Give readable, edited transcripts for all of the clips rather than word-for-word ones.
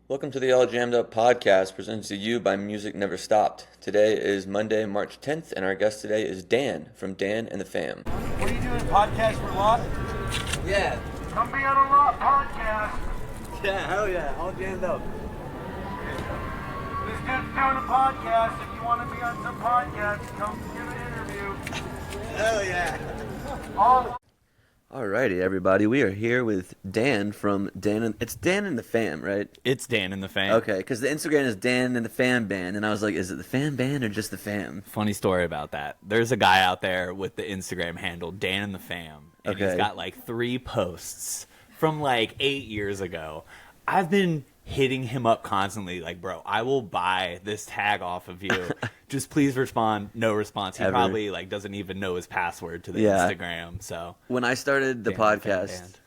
Welcome to the All Jammed Up podcast presented to you by Music Never Stopped. Today is Monday, March 10th, and our guest today is Dan from Dan and the Fam. What are you doing, podcast for Lot? Yeah. Come be on a Lot podcast. Yeah, hell yeah, All Jammed Up. This dude's doing a podcast. If you want to be on some podcast, come give an interview. Hell yeah. All Alrighty, everybody, we are here with Dan from it's Dan and the Fam, right? It's Dan and the Fam. Okay, because the Instagram is Dan and the Fam Band, and I was like, is it the Fam Band or just the Fam? Funny story about that. There's a guy out there with the Instagram handle Dan and the Fam, and Okay. he's got like 3 posts from like 8 years ago. I've been hitting him up constantly, like, bro, I will buy this tag off of you. Just please respond. No response. He Ever. probably like doesn't even know his password to the Yeah. Instagram. So When I started the Dan and the Fam podcast, Band.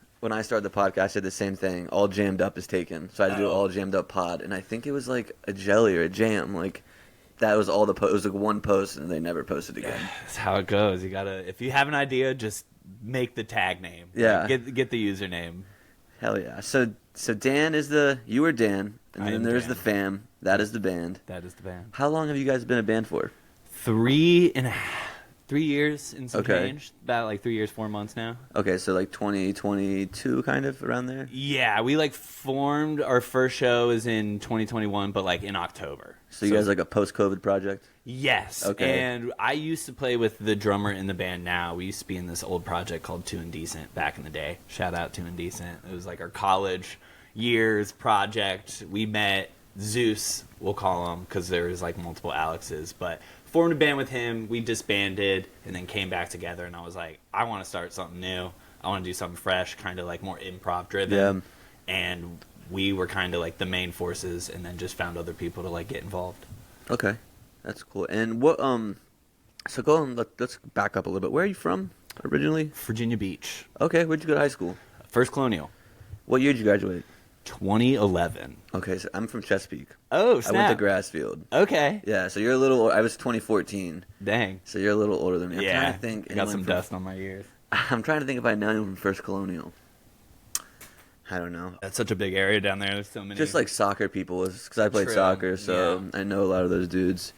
I did the same thing. All Jammed Up is taken, so I had to do Oh. All Jammed Up Pod, and I think it was like a jelly or a jam, like that was all the it was like one post, and they never posted again. that's how it goes. You gotta, if you have an idea, just make the tag name. Yeah. Like, get the username. Hell yeah! So Dan is you were Dan, and I then am there's Dan. the Fam. That is the band. That is the band. How long have you guys been a band for? 3 years and some Okay. change. About like 3 years, 4 months now. Okay, so like 2022, kind of around there. Yeah, we like formed our first show is in 2021, but like in October. So you guys like a post-COVID project? Yes. Okay. And I used to play with the drummer in the band now. We used to be in this old project called Too Indecent back in the day. Shout out Too Indecent. It was like our college years project. We met Zeus, we'll call him, because there's like multiple Alexes, but formed a band with him. We disbanded and then came back together, and I was like, I want to start something new. I want to do something fresh, kind of like more improv driven. Yeah. And we were kind of like the main forces, and then just found other people to like get involved. Okay, that's cool. And what so go on. Let's back up a little bit. Where are you from originally? Virginia Beach. Okay, where'd you go to high school? First Colonial. What year did you graduate? 2011. Okay, so I'm from Chesapeake. Oh, I went to snap. Grassfield. Okay. Yeah, so you're a little. I was 2014, Dang. so you're a little older than me. I'm Yeah. trying to think. I got anyone some from- dust on my ears. I'm trying to think if I know anyone from First Colonial. I don't know. That's such a big area down there. There's so many. Just like soccer people, because I played True, soccer, so yeah. I know a lot of those dudes.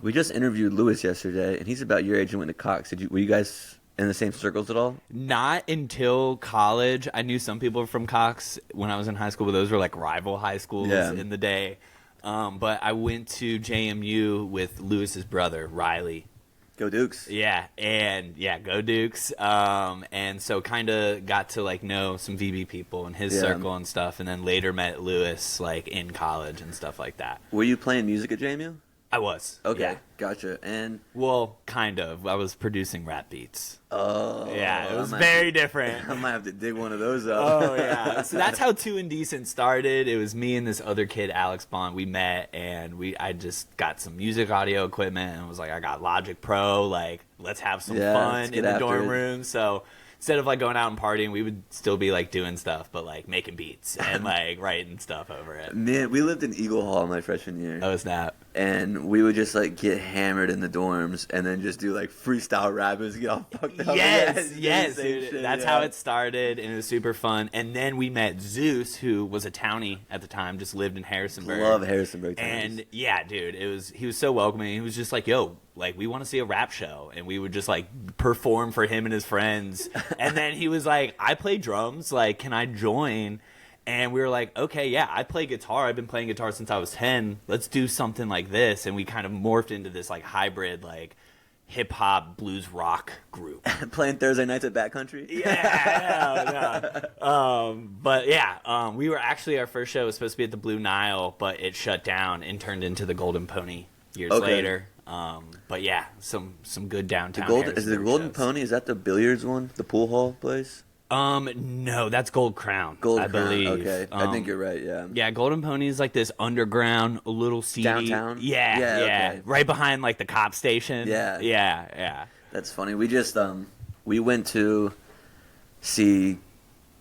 We just interviewed Lewis yesterday, and he's about your age and went to Cox. Were you guys in the same circles at all? Not until college. I knew some people from Cox when I was in high school, but those were like rival high schools Yeah. in the day. But I went to JMU with Lewis's brother, Riley. Go Dukes. Yeah, and yeah, go Dukes. And so kind of got to like know some VB people in his Yeah. circle and stuff, and then later met Lewis like in college and stuff like that. Were you playing music at JMU? I was. Okay, Yeah. gotcha. And Well, kind of. I was producing rap beats. oh, Yeah, it I was might- very different. I might have to dig one of those up. Oh yeah, so that's how Too Indecent started. It was me and this other kid, Alex Bond. We met, and I just got some music audio equipment, and was like, I got Logic Pro. Like, let's have some Yeah, let's fun get in the after dorm it. room. So instead of like going out and partying, we would still be like doing stuff, but like making beats and like writing stuff over it. Man, we lived in Eagle Hall my freshman year, Oh snap! and we would just like get hammered in the dorms, and then just do like freestyle rappers, get all fucked up. Yes, Yeah, yes, same dude. shit, That's yeah. how it started, and it was super fun. And then we met Zeus, who was a townie at the time, just lived in Harrisonburg. Love Harrisonburg times. And yeah, dude, he was so welcoming. He was just like, yo, like, we want to see a rap show. And we would just like perform for him and his friends. And then he was like, I play drums, like, can I join? And we were like, okay, yeah, I play guitar. I've been playing guitar since I was 10. Let's do something like this. And we kind of morphed into this like hybrid, like hip hop blues rock group. Playing Thursday nights at Backcountry. Yeah, no. But yeah, we were actually, our first show was supposed to be at the Blue Nile, but it shut down and turned into the Golden Pony years Okay. later. But yeah, some good downtown. Is the Harrisonburg Golden shows. Pony? Is that the billiards one? The pool hall place? No, that's Gold Crown. Gold I Crown, believe. okay. I think you're right. Yeah. Yeah, Golden Pony is like this underground, a little seedy. Downtown? Yeah, Yeah, yeah, okay. right behind like the cop station. Yeah. yeah. That's funny. We just we went to see.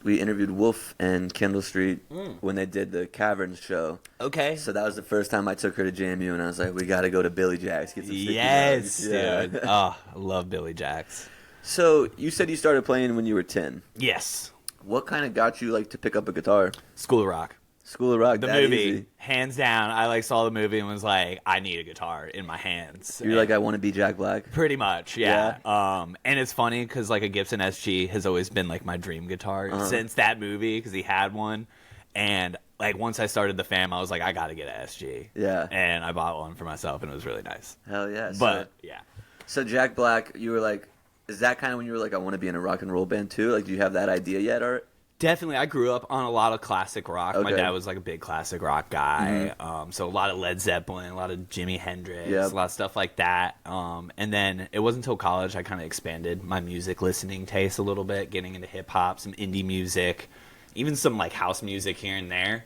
We interviewed Wolf and Kendall Street when they did the Caverns show. Okay. So that was the first time I took her to JMU, and I was like, we got to go to Billy Jack's, get some sticky Yes, nugs. Yeah. dude. Oh, I love Billy Jacks. So you said you started playing when you were 10. Yes. What kind of got you like to pick up a guitar? School of Rock. School of Rock, The that movie, easy. hands down. I like saw the movie and was like, I need a guitar in my hands. You're like, I want to be Jack Black. Pretty much, yeah. And it's funny because like a Gibson SG has always been like my dream guitar since that movie because he had one. And like once I started the fam, I was like, I got to get an SG. Yeah. And I bought one for myself, and it was really nice. Hell yeah. But yeah, So Jack Black, you were like, is that kind of when you were like, I want to be in a rock and roll band too? Like, do you have that idea yet, or? definitely. I grew up on a lot of classic rock. My Okay. dad was like a big classic rock guy. So a lot of Led Zeppelin, a lot of Jimi Hendrix, Yep. a lot of stuff like that. And then it wasn't until college I kind of expanded my music listening taste a little bit, getting into hip hop, some indie music, even some like house music here and there.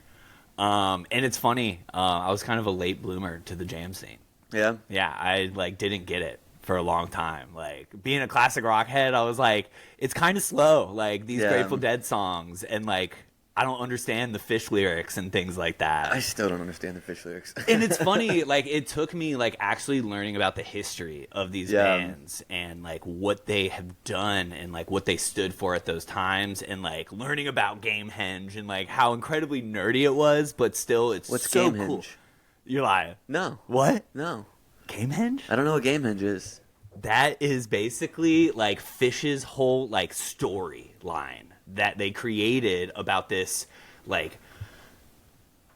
And it's funny, I was kind of a late bloomer to the jam scene. Yeah. Yeah, I like didn't get it for a long time. Like being a classic rock head, I was like, it's kind of slow. Like these Yeah. Grateful Dead songs, and like I don't understand the Fish lyrics and things like that. I still don't understand the Fish lyrics. And it's funny, like it took me like actually learning about the history of these Yeah. bands and like what they have done and like what they stood for at those times, and like learning about Gamehenge and like how incredibly nerdy it was, but still it's What's so Gamehenge? cool. You're lying. No. What? No. Gamehenge? I don't know what Gamehenge is. That is basically like Fish's whole like storyline that they created about this, like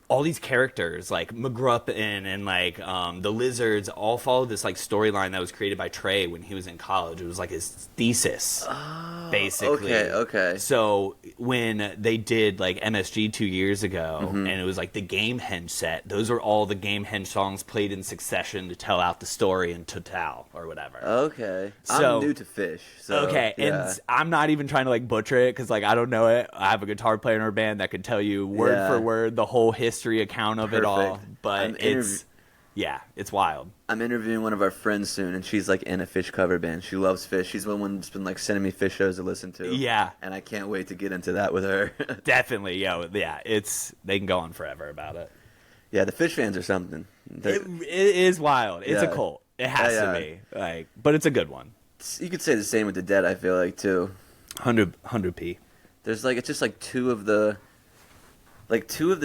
all these characters like McGrupp and like the Lizards all follow this like storyline that was created by Trey when he was in college. It was like his thesis, basically. Okay. So when they did like MSG 2 years ago, Mm-hmm. and it was like the Gamehenge set, those are all the Gamehenge songs played in succession to tell out the story in total or whatever. Okay. So- I'm new to Fish. So, Okay, yeah. and I'm not even trying to like butcher it because like I don't know it. I have a guitar player in our band that could tell you word Yeah. for word the whole history account of it all. Perfect. But I'm it's wild. I'm interviewing one of our friends soon, and she's like in a Fish cover band. She loves Fish. She's the one that's been like sending me Fish shows to listen to. Yeah, And I can't wait to get into that with her. definitely. Yeah. They can go on forever about it. Yeah, the Fish fans are something. It is wild. It's a Yeah. cult. It has Yeah. to be like, but it's a good one. You could say the same with the Dead. I feel like too. 100p. There's like it's just like two of the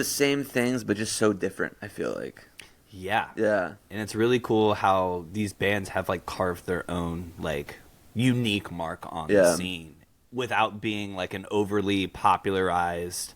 same things, but just so different. I feel like. Yeah. Yeah. And it's really cool how these bands have like carved their own like unique mark on Yeah. the scene without being like an overly popularized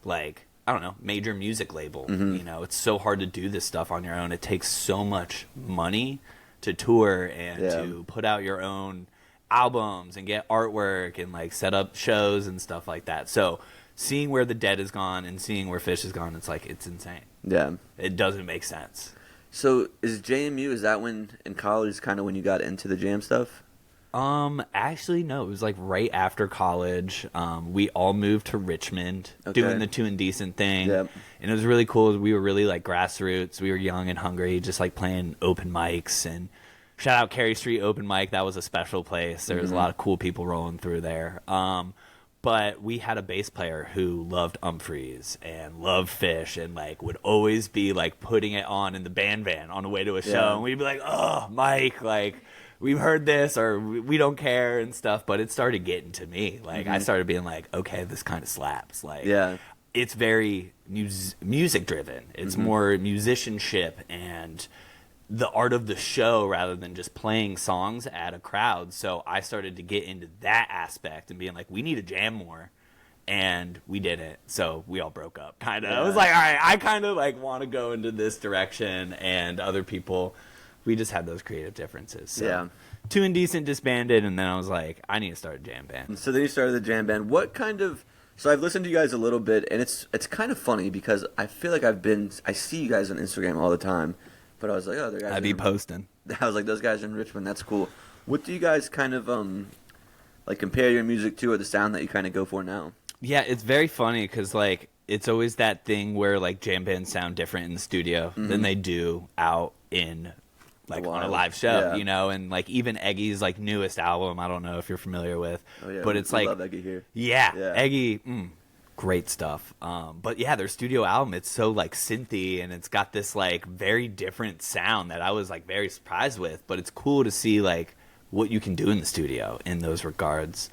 like I don't know, major music label. Mm-hmm. You know, it's so hard to do this stuff on your own. It takes so much money to tour and Yeah. to put out your own albums and get artwork and like set up shows and stuff like that. So seeing where the Dead is gone and seeing where Fish is gone, it's like it's insane. Yeah. It doesn't make sense. So is JMU? Is that when in college? Kind of when you got into the jam stuff? Actually, no. It was like right after college. We all moved to Richmond, Okay. doing the Two Indecent thing, Yep. and it was really cool. We were really like grassroots. We were young and hungry, just like playing open mics. And shout out Cary Street Open Mic. That was a special place. There was a lot of cool people rolling through there. But we had a bass player who loved Umphreys and loved Fish and like would always be like putting it on in the band van on the way to a show, Yeah. and we'd be like, "Oh, Mike, like." We've heard this or we don't care and stuff, but it started getting to me. Like I started being like, okay, this kind of slaps. Like Yeah. it's very music driven. It's more musicianship and the art of the show rather than just playing songs at a crowd. So I started to get into that aspect and being like, we need to jam more. And we didn't. So we all broke up kind of. I was like, all right, I kind of like want to go into this direction, and other people, we just had those creative differences. So Yeah. Two Indecent disbanded, and then I was like, I need to start a jam band. So then you started the jam band. What kind of? So I've listened to you guys a little bit, and it's kind of funny because I feel like I see you guys on Instagram all the time, but I was like, oh, they're guys. I'd be in- posting. I was like, those guys are in Richmond. That's cool. What do you guys kind of like compare your music to, or the sound that you kind of go for now? Yeah, it's very funny because like it's always that thing where like jam bands sound different in the studio than they do out in like on a wild. live show, Yeah. you know. And like even Eggy's like newest album, I don't know if you're familiar with, Oh yeah, but it's we like love Eggy here. yeah, Yeah. Eggy, great stuff. But yeah, their studio album, it's so like synthy and it's got this like very different sound that I was like very surprised with. But it's cool to see like what you can do in the studio in those regards.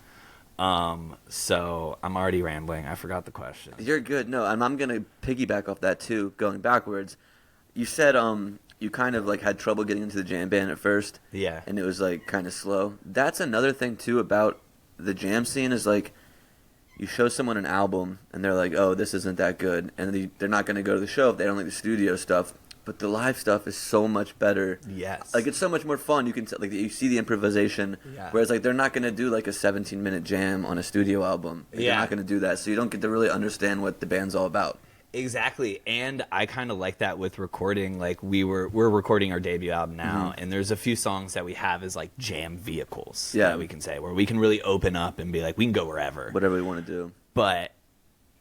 So I'm already rambling. I forgot the question. You're good. No, I'm gonna piggyback off that too. Going backwards, you said you kind of like had trouble getting into the jam band at first. Yeah. And it was like kind of slow. That's another thing too about the jam scene is like you show someone an album and they're like, oh, this isn't that good, and they're not gonna go to the show if they don't like the studio stuff. But the live stuff is so much better. Yes. Like it's so much more fun. You can like you see the improvisation. Yeah. Whereas like they're not gonna do like a 17-minute jam on a studio album. Like, Yeah. They're not gonna do that. So you don't get to really understand what the band's all about. Exactly, and I kind of like that with recording. Like we're recording our debut album now, and there's a few songs that we have as like jam vehicles that we can say, where we can really open up and be like, we can go wherever, Whatever we want to do. But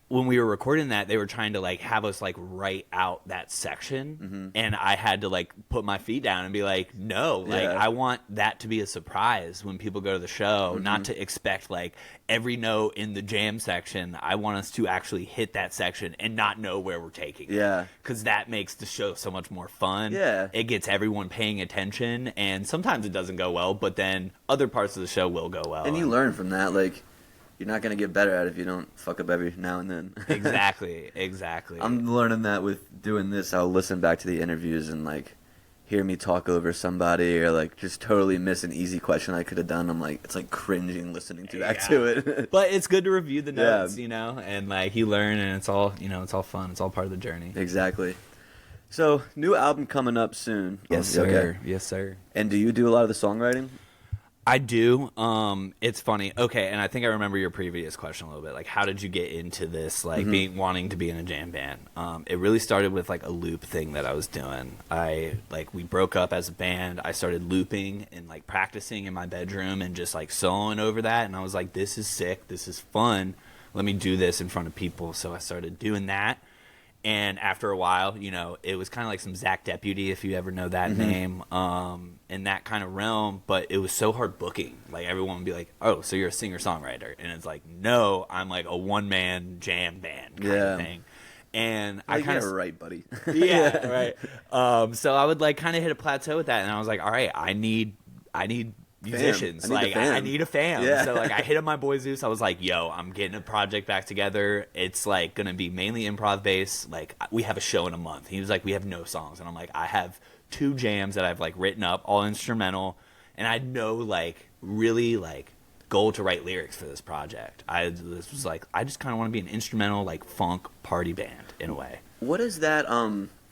when we were recording that, they were trying to like have us like write out that section, and I had to like put my feet down and be like, no, like I want that to be a surprise when people go to the show, not to expect like every note in the jam section. I want us to actually hit that section and not know where we're taking it. Because that makes the show so much more fun. It gets everyone paying attention, and sometimes it doesn't go well, but then other parts of the show will go well. And you learn from that, like you're not going to get better at it if you don't fuck up every now and then. Exactly. I'm learning that with doing this. I'll listen back to the interviews and like hear me talk over somebody or like just totally miss an easy question I could have done. I'm like, it's like cringing listening back to it. But it's good to review the notes, you know, and like you learn, and it's all, you know, it's all fun. It's all part of the journey. Exactly. So, new album coming up soon. Yes, sir. Okay. Yes, sir. And do you do a lot of the songwriting? I do. It's funny. Okay, and I think I remember your previous question a little bit. Like, how did you get into this? Like, wanting to be in a jam band. It really started with like a loop thing that I was doing. We broke up as a band. I started looping and like practicing in my bedroom and just like soloing over that. And I was like, this is sick. This is fun. Let me do this in front of people. So I started doing that. And after a while, you know, it was kind of like some Zach Deputy, if you ever know that name, in that kind of realm. But it was so hard booking. Like, everyone would be like, oh, so you're a singer-songwriter. And it's like, no, I'm like a one-man jam band kind of thing. And I kind of... right, buddy. Yeah, right. So I would, like, kind of hit a plateau with that. And I was like, all right, I need musicians. I need a fam. Yeah. So like I hit up my boy Zeus. I was like, yo, I'm getting a project back together. It's like gonna be mainly improv based. Like, we have a show in a month. He was like, we have no songs. And I'm like, I have 2 jams that I've like written up, all instrumental, and I know like really like goal to write lyrics for this project. This was like, I just kind of want to be an instrumental like funk party band in a way. What is that?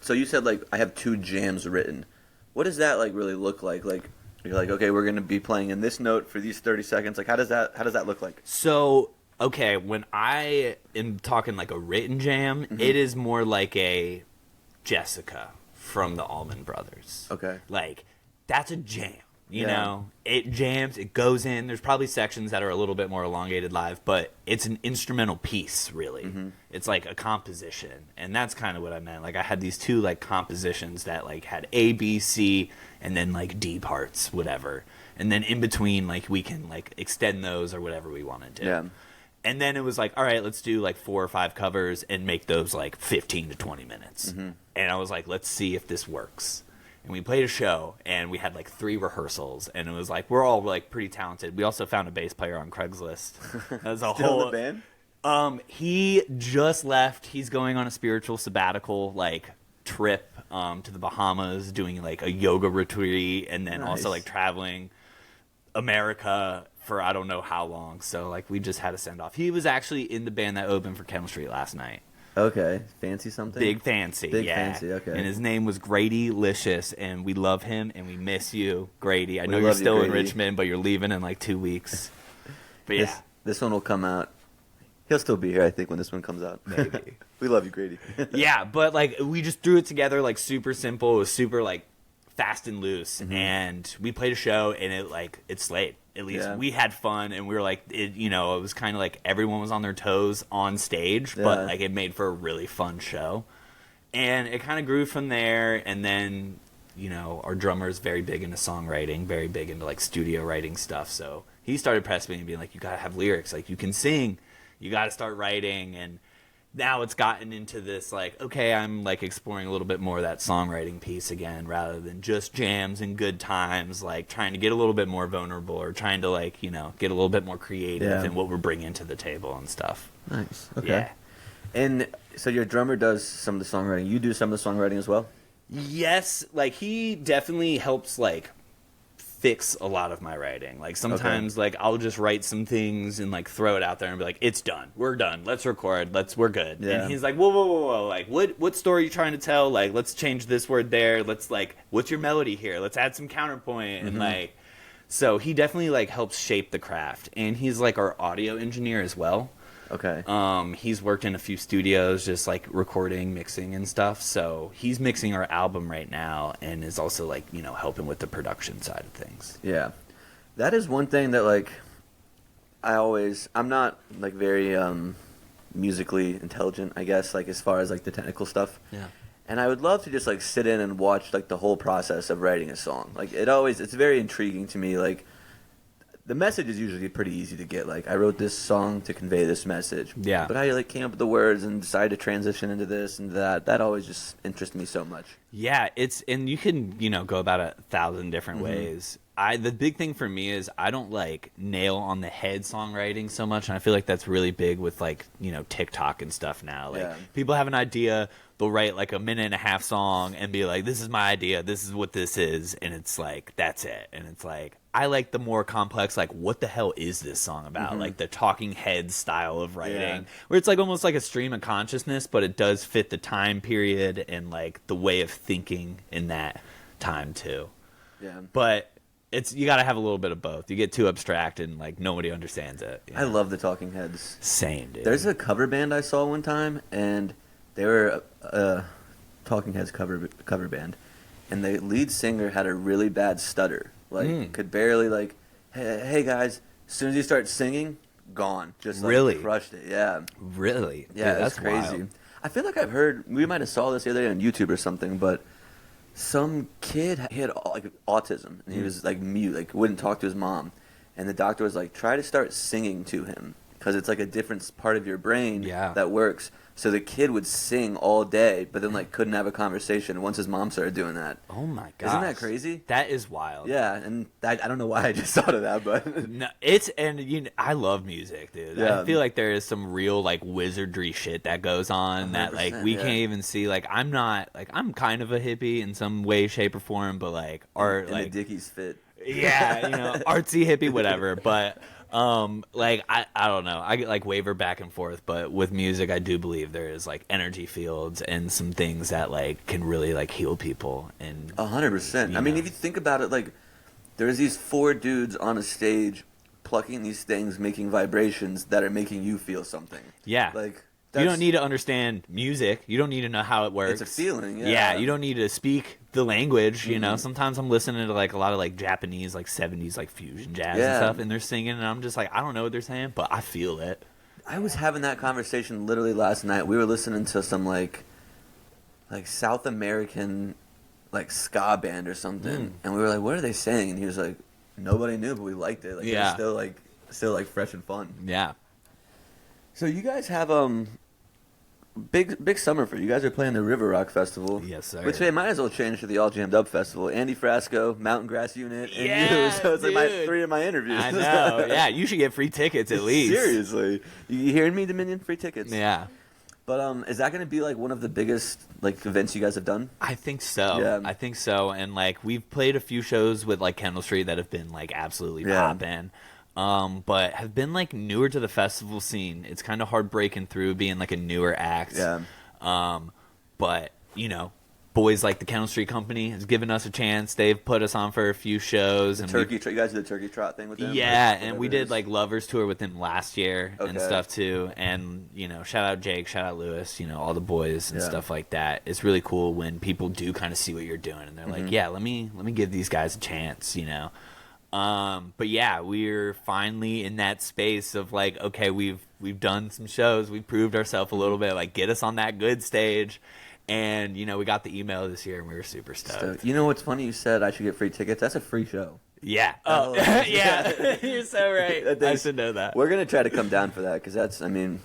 So you said like I have 2 jams written. What does that like really look like? Like, you're like, okay, we're going to be playing in this note for these 30 seconds. Like, how does that look like? So, okay, when I am talking like a written jam, it is more like a Jessica from the Allman Brothers. Okay. Like, that's a jam, you know? It jams, it goes in. There's probably sections that are a little bit more elongated live, but it's an instrumental piece, really. It's like a composition, and that's kind of what I meant. Like, I had these 2, like, compositions that, like, had A, B, C, and then, like, D parts, whatever. And then in between, like, we can, like, extend those or whatever we want to do. Yeah. And then it was like, all right, let's do, like, 4 or 5 covers and make those, like, 15 to 20 minutes. And I was like, let's see if this works. And we played a show, and we had like 3 rehearsals, and it was like, we're all like pretty talented. We also found a bass player on Craigslist. That was a Still whole in the band? He just left. He's going on a spiritual sabbatical like trip to the Bahamas, doing like a yoga retreat, and then also like traveling America for I don't know how long. So like we just had a send off. He was actually in the band that opened for Chemistry last night. Okay. Fancy something? Big Fancy, Big Fancy, okay. And his name was Grady Licious, and we love him, and we miss you, Grady. I know love you're you, still in Grady. Richmond, but you're leaving in like 2 weeks. But yeah. This one will come out. He'll still be here, I think, when this one comes out. Maybe. We love you, Grady. Yeah, but like we just threw it together like super simple. It was super like fast and loose, and we played a show, and it slayed. At least we had fun, and we were like, it was kind of like everyone was on their toes on stage, but like it made for a really fun show. And it kind of grew from there, and then, our drummer is very big into songwriting, very big into like studio writing stuff, so he started pressing me and being like, you gotta have lyrics, like you can sing, you gotta start writing, and now it's gotten into this like, okay, I'm like exploring a little bit more of that songwriting piece again, rather than just jams and good times, like trying to get a little bit more vulnerable or trying to like, you know, get a little bit more creative in what we're bringing to the table and stuff. Nice. Okay. Yeah. And so your drummer does some of the songwriting. You do some of the songwriting as well? Yes, like he definitely helps like fix a lot of my writing. Like sometimes like I'll just write some things and like throw it out there and be like, it's done, we're done, let's record, we're good. And he's like, whoa, like what story are you trying to tell? Like, let's change this word there, let's like, what's your melody here, let's add some counterpoint. And like, so he definitely like helps shape the craft, and he's like our audio engineer as well. Okay. He's worked in a few studios just like recording, mixing and stuff. So he's mixing our album right now and is also like, you know, helping with the production side of things. Yeah. That is one thing that like I'm not like very musically intelligent, I guess, like as far as like the technical stuff. Yeah. And I would love to just like sit in and watch like the whole process of writing a song. Like it's very intriguing to me. Like the message is usually pretty easy to get. Like, I wrote this song to convey this message. Yeah. But how you like came up with the words and decided to transition into this and that always just interests me so much. Yeah, and you can, you know, go about 1,000 different ways. The big thing for me is I don't like nail on the head songwriting so much, and I feel like that's really big with like, you know, TikTok and stuff now. Like people have an idea, they'll write like a 1.5-minute song and be like, this is my idea, this is what this is, and it's like, that's it. And it's like, I like the more complex, like, what the hell is this song about? Like the talking head style of writing, where it's like almost like a stream of consciousness, but it does fit the time period and like the way of thinking in that time too. Yeah. But you got to have a little bit of both. You get too abstract and like nobody understands it. You know? I love the Talking Heads. Same, dude. There's a cover band I saw one time, and they were a Talking Heads cover band, and the lead singer had a really bad stutter. Like, could barely, like, hey, guys, as soon as he starts singing, gone. Just, like, really? Crushed it, yeah. Really? Yeah, dude, that's crazy. Wild. I feel like I've heard, we might have saw this the other day on YouTube or something, but some kid, he had, like, autism, and he was, like, mute, like, wouldn't talk to his mom. And the doctor was like, try to start singing to him, because it's, like, a different part of your brain that works. So the kid would sing all day, but then like couldn't have a conversation once his mom started doing that. Oh my god! Isn't that crazy? That is wild. Yeah, and I don't know why I just thought of that, but no, I love music, dude. Yeah. I feel like there is some real like wizardry shit that goes on that like we can't even see. Like I'm kind of a hippie in some way, shape, or form, but like art, like the Dickies fit. Yeah, you know, artsy hippie, whatever, but. Like I don't know. I get like waver back and forth, but with music, I do believe there is like energy fields and some things that like can really like heal people. And 100%. I mean, if you think about it, like there's these 4 dudes on a stage plucking these things, making vibrations that are making you feel something. Yeah, like. You don't need to understand music. You don't need to know how it works. It's a feeling, yeah. You don't need to speak the language, you know. Sometimes I'm listening to like a lot of like Japanese, like 70s, like fusion jazz and stuff, and they're singing, and I'm just like, I don't know what they're saying, but I feel it. I was having that conversation literally last night. We were listening to some like South American like ska band or something, and we were like, what are they saying? And he was like, nobody knew, but we liked it. Like, it was still fresh and fun. Yeah. So you guys have big summer for you. You guys are playing the River Rock Festival. Yes, sir. Which they might as well change to the All Jammed Up Festival. Andy Frasco, Mountain Grass Unit, and you. So it's like 3 of my interviews. I know. Yeah, you should get free tickets at least. Seriously. You hearing me, Dominion? Free tickets. Yeah. But is that going to be like one of the biggest like events you guys have done? I think so. Yeah. I think so. And like we've played a few shows with like Kendall Street that have been like absolutely poppin'. But have been like newer to the festival scene. It's kind of hard breaking through being like a newer act. Yeah. But you know, boys like the Kendall Street Company has given us a chance. They've put us on for a few shows. You guys did the Turkey Trot thing with them? Yeah, and we did like Lovers Tour with them last year and stuff too. And you know, shout out Jake, shout out Lewis, you know, all the boys and stuff like that. It's really cool when people do kind of see what you're doing and they're like, yeah, let me give these guys a chance, you know. But yeah, we're finally in that space of like, okay, we've done some shows, we've proved ourselves a little bit, like get us on that good stage. And, you know, we got the email this year and we were super stoked. You know what's funny? You said I should get free tickets. That's a free show. Yeah. Oh, yeah. You're so right. I should know that. We're going to try to come down for that because that's, I mean,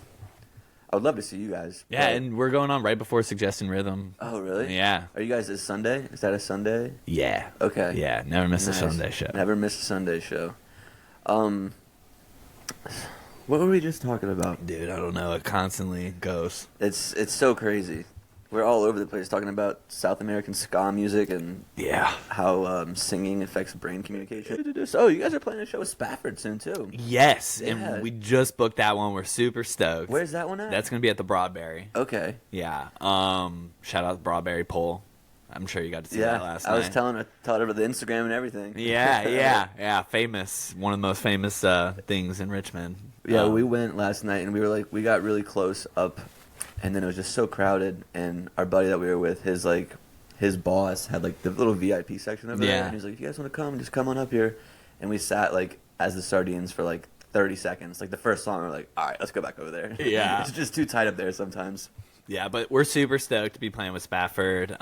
I would love to see you guys. Yeah, but- and we're going on right before Suggestion Rhythm. Oh, really? Yeah. Are you guys this Sunday? Is that a Sunday? Yeah. Okay. Yeah, never miss a Nice. Sunday show. Never miss a Sunday show. What were we just talking about? Dude, I don't know. It constantly goes. It's so crazy. We're all over the place talking about South American ska music and Yeah. how singing affects brain communication. So you guys are playing a show with Spafford soon too. Yes, Yeah. and we just booked that one. We're super stoked. Where's that one at? That's going to be at the Broadberry. Okay. Yeah. Shout out the Broadberry Pole. I'm sure you got to see that last night. I was telling her about the Instagram and everything. Yeah. Famous. One of the most famous things in Richmond. Yeah, we went last night and we got really close up, and then it was just so crowded. And our buddy that we were with, his boss had like the little VIP section over there, and he was like, "If you guys want to come, just come on up here." And we sat like as the sardines for like 30 seconds. Like the first song, we're like, "All right, let's go back over there." Yeah. It's just too tight up there sometimes. Yeah, but we're super stoked to be playing with Spafford.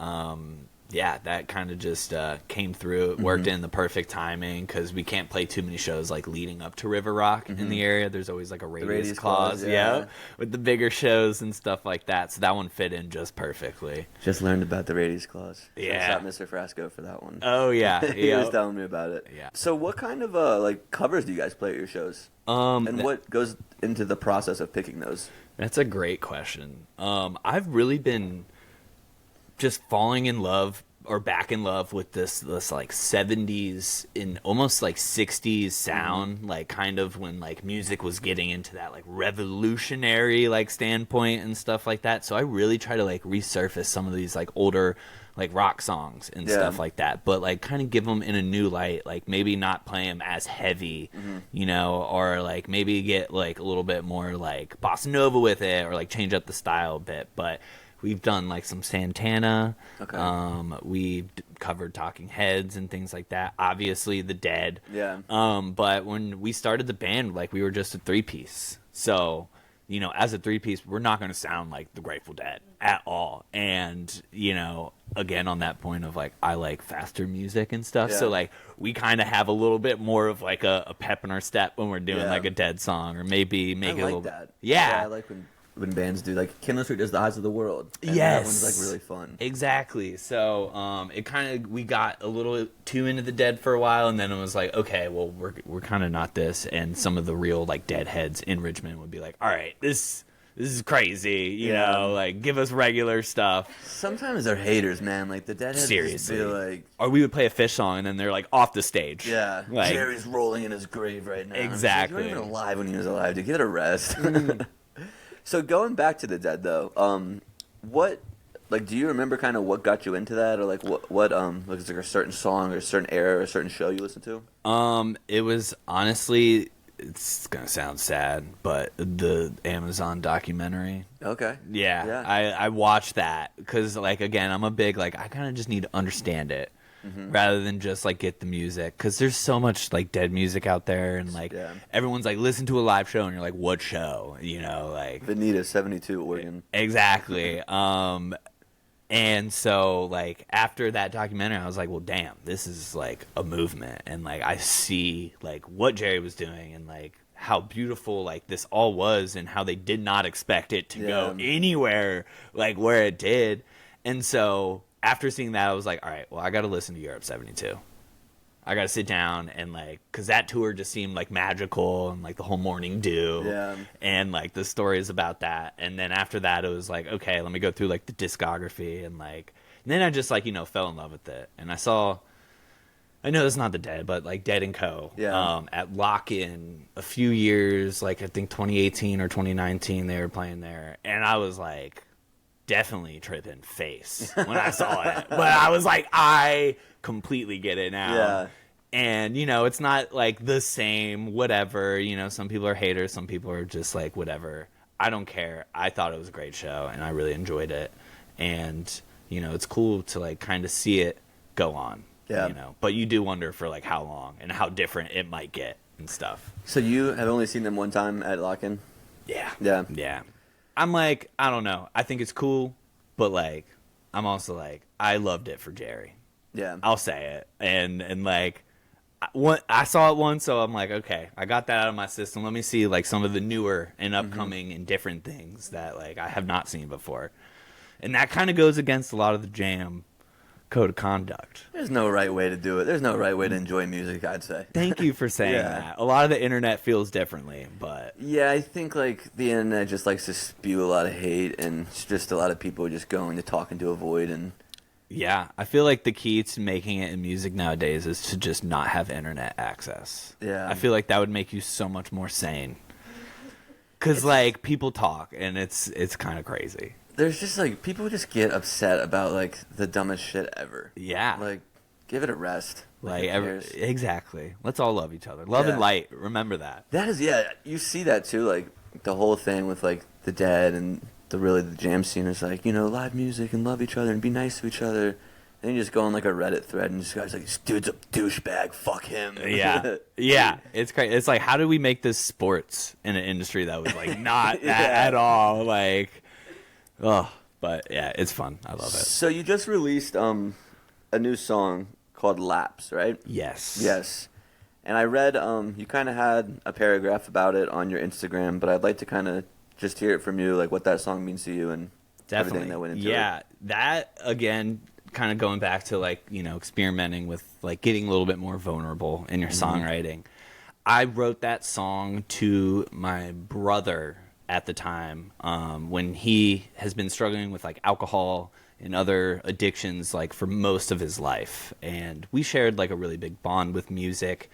Yeah, that kind of just came through. It worked in the perfect timing because we can't play too many shows like leading up to River Rock in the area. There's always like a radius clause, with the bigger shows and stuff like that. So that one fit in just perfectly. Just learned about the radius clause. Yeah. Shout out Mr. Frasco for that one. Oh yeah, He was telling me about it. Yeah. So what kind of like covers do you guys play at your shows? And what goes into the process of picking those? That's a great question. I've really been just falling in love or back in love with this like 70s and almost like 60s sound, like kind of when like music was getting into that like revolutionary like standpoint and stuff like that. So I really try to like resurface some of these like older like rock songs and stuff like that, but like kind of give them in a new light, like maybe not play them as heavy, you know, or like maybe get like a little bit more like bossa nova with it, or like change up the style a bit. But we've done like some Santana, we've covered Talking Heads and things like that, obviously the Dead, but when we started the band, like we were just a 3-piece, so you know, as a 3-piece, we're not going to sound like the Grateful Dead at all. And, you know, again, on that point of like, I like faster music and stuff. So like, we kind of have a little bit more of like a pep in our step when we're doing like a Dead song, or maybe make it a little that. Yeah. I like when bands do like Kindle Street does the Eyes of the World. And that one's like really fun. Exactly. So it kind of, we got a little too into the Dead for a while, and then it was like, okay, well we're kind of not this. And some of the real like Deadheads in Richmond would be like, all right, this is crazy, you know, like give us regular stuff. Sometimes they're haters, man. Like the Deadheads Seriously. be like, or we would play a Fish song and then they're like off the stage. yeah, like, Jerry's rolling in his grave right now. Exactly. Like, you weren't even alive when he was alive. Dude, give it a rest. So going back to the Dead though, what, like, do you remember kind of what got you into that, or like what like, is there a certain song or a certain era or a certain show you listen to? It was honestly, it's gonna sound sad, but the Amazon documentary. Okay. Yeah. I watched that because, like, again, I'm a big, like, I kind of just need to understand it rather than just like get the music, because there's so much like Dead music out there, and like everyone's like, listen to a live show, and you're like, what show, you know, like Veneta 72 Oregon. Exactly. And so like after that documentary, I was like, well, damn, this is like a movement, and like I see like what Jerry was doing, and like how beautiful like this all was, and how they did not expect it to go anywhere like where it did. And so after seeing that, I was like, all right, well, I got to listen to Europe 72. I got to sit down and like, because that tour just seemed like magical, and like the whole Morning Dew and like the stories about that. And then after that, it was like, okay, let me go through like the discography, and like, and then I just like, you know, fell in love with it. And I know it's not the Dead, but like Dead and Co. At Lock-In a few years, like I think 2018 or 2019, they were playing there. And I was like, definitely tripping face when I saw it. But I was like, I completely get it now. Yeah. And, you know, it's not like the same, whatever. You know, some people are haters, some people are just like, whatever. I don't care. I thought it was a great show, and I really enjoyed it. And, you know, it's cool to like kind of see it go on. Yeah. You know, but you do wonder for like how long and how different it might get and stuff. So you have only seen them one time at Lock-In? Yeah. Yeah. Yeah. I'm like, I don't know. I think it's cool, but like, I'm also like, I loved it for Jerry. Yeah. I'll say it. And like, I saw it once, so I'm like, okay, I got that out of my system. Let me see like some of the newer and upcoming and different things that like I have not seen before, and that kind of goes against a lot of the jam code of conduct. There's no right way to do it. There's no right way to enjoy music, I'd say. Thank you for saying that. A lot of the internet feels differently, but Yeah, I think like the internet just likes to spew a lot of hate, and it's just a lot of people just going to talk into a void. And yeah, I feel like the key to making it in music nowadays is to just not have internet access. Yeah. I feel like that would make you so much more sane. Cause like people talk, and it's kind of crazy. there's just like people just get upset about like the dumbest shit ever. Yeah, Like, give it a rest. Who cares? exactly. Let's all love each other. Love and Yeah. light. Remember that. That is, yeah. You see that too, like the whole thing with like the dead and the jam scene is like, live music and love each other and be nice to each other. And you just go on like a Reddit thread and this guy's like, this dude's a douchebag. Fuck him. Yeah, yeah. It's crazy. It's like, how do we make this sports in an industry that was like not Yeah. that at all? Like, oh, but yeah, it's fun. I love it. So you just released a new song called Lapse, right? Yes. Yes. And I read you kind of had a paragraph about it on your Instagram, but I'd like to kind of just hear it from you, like what that song means to you and Definitely. everything that went into it. Yeah, that again, kind of going back to like experimenting with like getting a little bit more vulnerable in your songwriting. I wrote that song to my brother at the time when he has been struggling with like alcohol and other addictions like for most of his life, and we shared like a really big bond with music.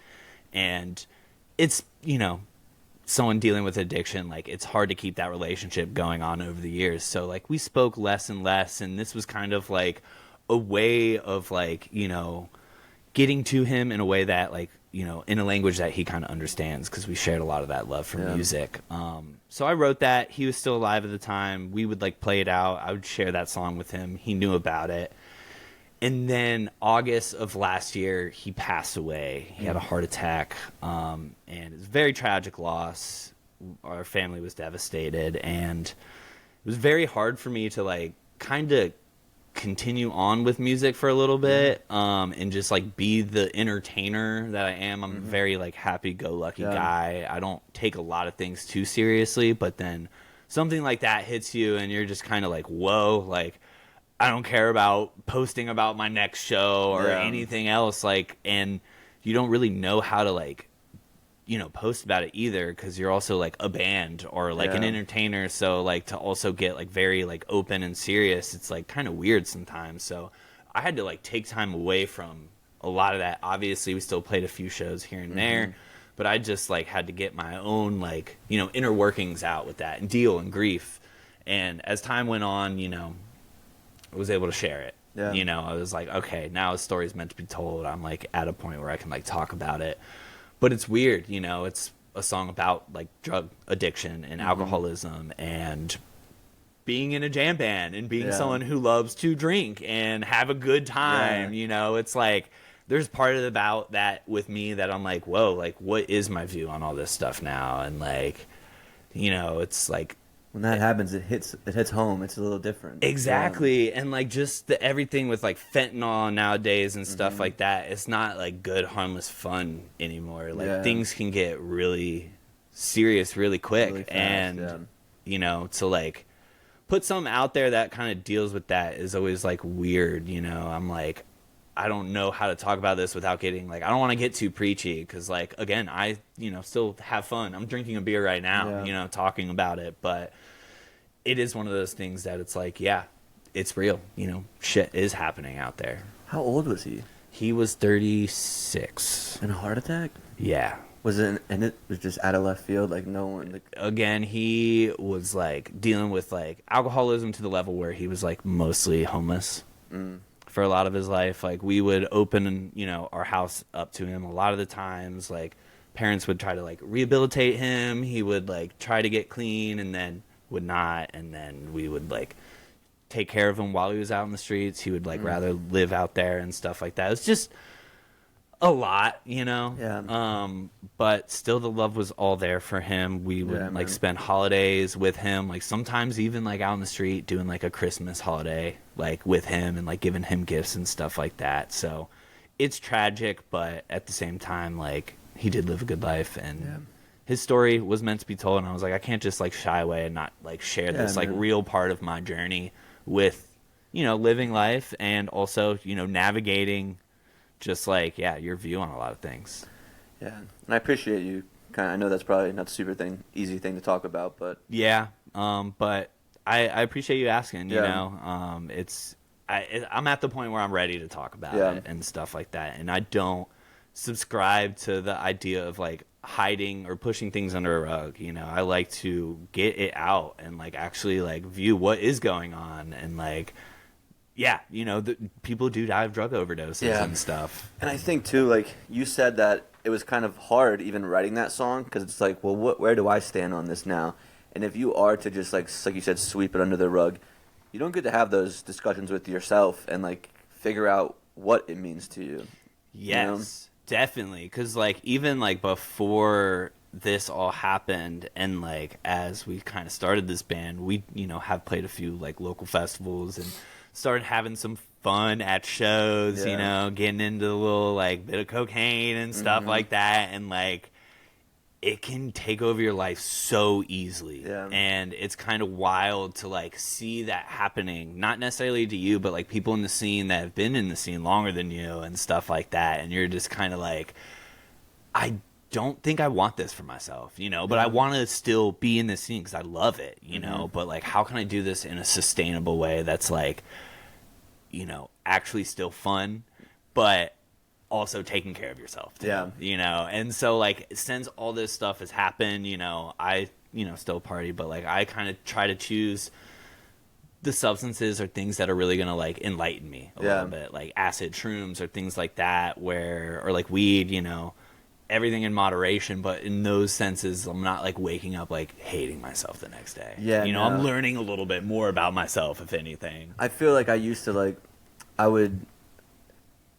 And it's someone dealing with addiction, like it's hard to keep that relationship going on over the years. So like we spoke less and less, and this was kind of like a way of like getting to him in a way that like in a language that he kind of understands, because we shared a lot of that love for music. So I wrote that. He was still alive at the time. We would like play it out. I would share that song with him. He knew about it. And then August of last year, he passed away. He had a heart attack, and it was a very tragic loss. Our family was devastated, and it was very hard for me to like kind of continue on with music for a little bit, and just like be the entertainer that I am. I'm a very like happy-go-lucky guy. I don't take a lot of things too seriously, but then something like that hits you, and you're just kind of like, whoa, like, I don't care about posting about my next show or anything else, like, and you don't really know how to like, post about it either, because you're also like a band or like an entertainer. So like to also get like very like open and serious, it's like kind of weird sometimes. So I had to like take time away from a lot of that. Obviously, we still played a few shows here and there, but I just like had to get my own like inner workings out with that and deal and grief. And as time went on, I was able to share it. Yeah. I was like, okay, now the story's meant to be told. I'm like at a point where I can like talk about it. But it's weird, it's a song about like drug addiction and alcoholism and being in a jam band and being someone who loves to drink and have a good time. It's like there's part about that with me that I'm like, whoa, like what is my view on all this stuff now? And like, it's like, when that happens, it hits home. It's a little different. Exactly. And like just everything with like fentanyl nowadays and stuff like that, it's not like good, harmless fun anymore. Like things can get really serious really quick. Really fast, and, to like put something out there that kind of deals with that is always like weird. I'm like, I don't know how to talk about this without getting like, I don't want to get too preachy, because like, again, I, still have fun. I'm drinking a beer right now, talking about it, but it is one of those things that it's like, yeah, it's real. Shit is happening out there. How old was he? He was 36. In a heart attack? Yeah. Was it? And it was just out of left field. Like no one. Like... Again, he was like dealing with like alcoholism to the level where he was like mostly homeless for a lot of his life. Like we would open, our house up to him a lot of the times. Like parents would try to like rehabilitate him. He would like try to get clean and then would not, and then we would like take care of him while he was out in the streets. He would like rather live out there and stuff like that. It's just a lot, but still the love was all there for him. We would spend holidays with him, like sometimes even like out in the street doing like a Christmas holiday like with him and like giving him gifts and stuff like that. So it's tragic, but at the same time, like, he did live a good life, and his story was meant to be told, and I was like, I can't just, like, shy away and not, like, share this, like, real part of my journey with, you know, living life, and also, you know, navigating just, like, your view on a lot of things. Yeah, and I appreciate you. I know that's probably not super easy thing to talk about, but... Yeah, but I appreciate you asking, you know. I'm at the point where I'm ready to talk about it and stuff like that, and I don't subscribe to the idea of, like, hiding or pushing things under a rug, you know. I like to get it out and, like, actually, like, view what is going on, and, like, you know, people do die of drug overdoses and stuff. And I think, too, like, you said that it was kind of hard even writing that song, because it's like, well, where do I stand on this now? And if you are to just, like you said, sweep it under the rug, you don't get to have those discussions with yourself and, like, figure out what it means to you. Yes, definitely. Because, like, even, like, before this all happened, and, like, as we kind of started this band, we, you know, have played a few, like, local festivals and started having some fun at shows, you know, getting into a little, like, bit of cocaine and stuff like that, and, like, it can take over your life so easily. And it's kind of wild to, like, see that happening, not necessarily to you, but, like, people in the scene that have been in the scene longer than you and stuff like that, and you're just kind of like, I don't think I want this for myself, you know, but I want to still be in the scene because I love it, you know, but, like, how can I do this in a sustainable way that's, like, you know, actually still fun, but also taking care of yourself too, you know. And so, like, since all this stuff has happened, you know, I, you know, still party, but, like, I kind of try to choose the substances or things that are really gonna, like, enlighten me a little bit, like acid, shrooms, or things like that, or like weed, you know, everything in moderation. But in those senses, I'm not, like, waking up, like, hating myself the next day. You know, I'm learning a little bit more about myself, if anything. I feel like I used to, like, I would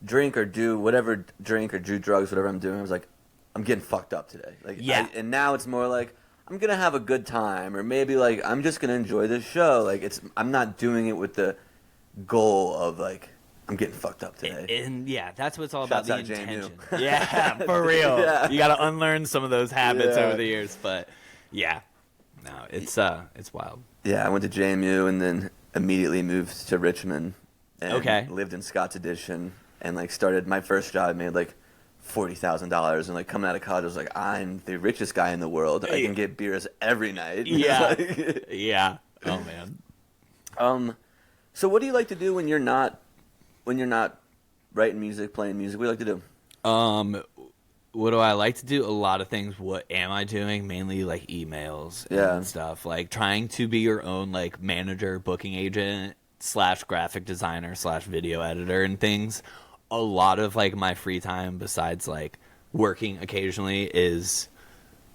drink or do whatever, drink or do drugs, whatever I'm doing. I was like, I'm getting fucked up today. Like, and now it's more like, I'm gonna have a good time, or maybe, like, I'm just gonna enjoy this show. Like, I'm not doing it with the goal of, like, I'm getting fucked up today. And that's what it's all about, the Shouts out intention. JMU. Yeah, for real. You got to unlearn some of those habits over the years, but no, it's wild. Yeah, I went to JMU and then immediately moved to Richmond and lived in Scott's Addition, and, like, started my first job. I made, like, $40,000, and, like, coming out of college, I was like, I'm the richest guy in the world. I can get beers every night. Yeah. Oh man. So what do you like to do when you're not writing music, playing music? What do you like to do? What do I like to do? A lot of things. What am I doing? Mainly, like, emails and stuff. Like, trying to be your own, like, manager, booking agent / graphic designer / video editor and things. A lot of, like, my free time, besides, like, working occasionally, is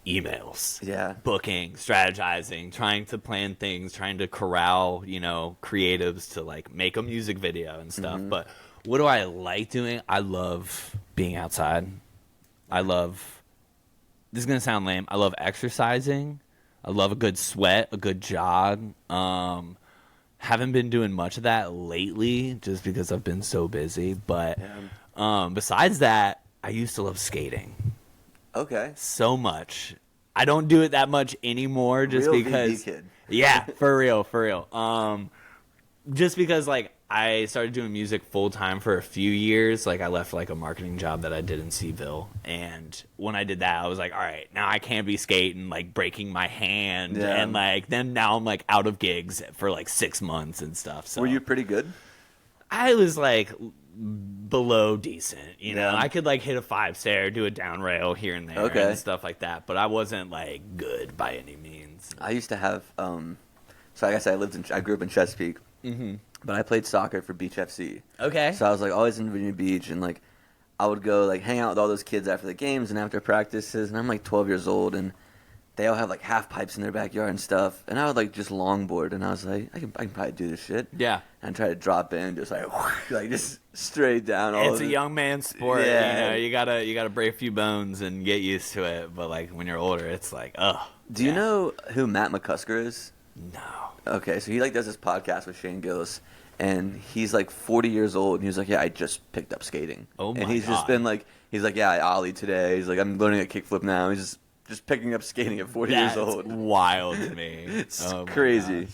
emails. Booking, strategizing, trying to plan things, trying to corral, you know, creatives to, like, make a music video and stuff. But what do I like doing? I love being outside. This is gonna sound lame, I love exercising. I love a good sweat, a good jog. Haven't been doing much of that lately just because I've been so busy, but besides that, I used to love skating. So much. I don't do it that much anymore, just Real because. VB kid. Yeah, for real. Just because, like, I started doing music full time for a few years. Like, I left, like, a marketing job that I did in Seville, and when I did that, I was like, all right, now I can't be skating, like, breaking my hand, and, like, then now I'm, like, out of gigs for, like, 6 months and stuff. So were you pretty good? I was, like, below decent, you know. I could, like, hit a 5-stair, do a down rail here and there, and stuff like that, but I wasn't, like, good by any means. I used to have so like I said, I grew up in Chesapeake, but I played soccer for Beach FC. So I was, like, always in Virginia Beach, and, like, I would go, like, hang out with all those kids after the games and after practices, and I'm, like, 12 years old, and they all have, like, half pipes in their backyard and stuff, and I would, like, just longboard, and I was like, I can probably do this shit. And I try to drop in, just like just straight down. It's a young man's sport. You know, you gotta break a few bones and get used to it. But, like, when you're older, it's like, Do you know who Matt McCusker is? No. Okay, so he, like, does this podcast with Shane Gillis, and he's like 40 years old, and he was like, yeah, I just picked up skating. Oh my And he's just God. been like, he's like, yeah, I ollie today. He's like, I'm learning a kickflip now. He's just picking up skating at 40 years That's old. wild to me. It's Oh my crazy.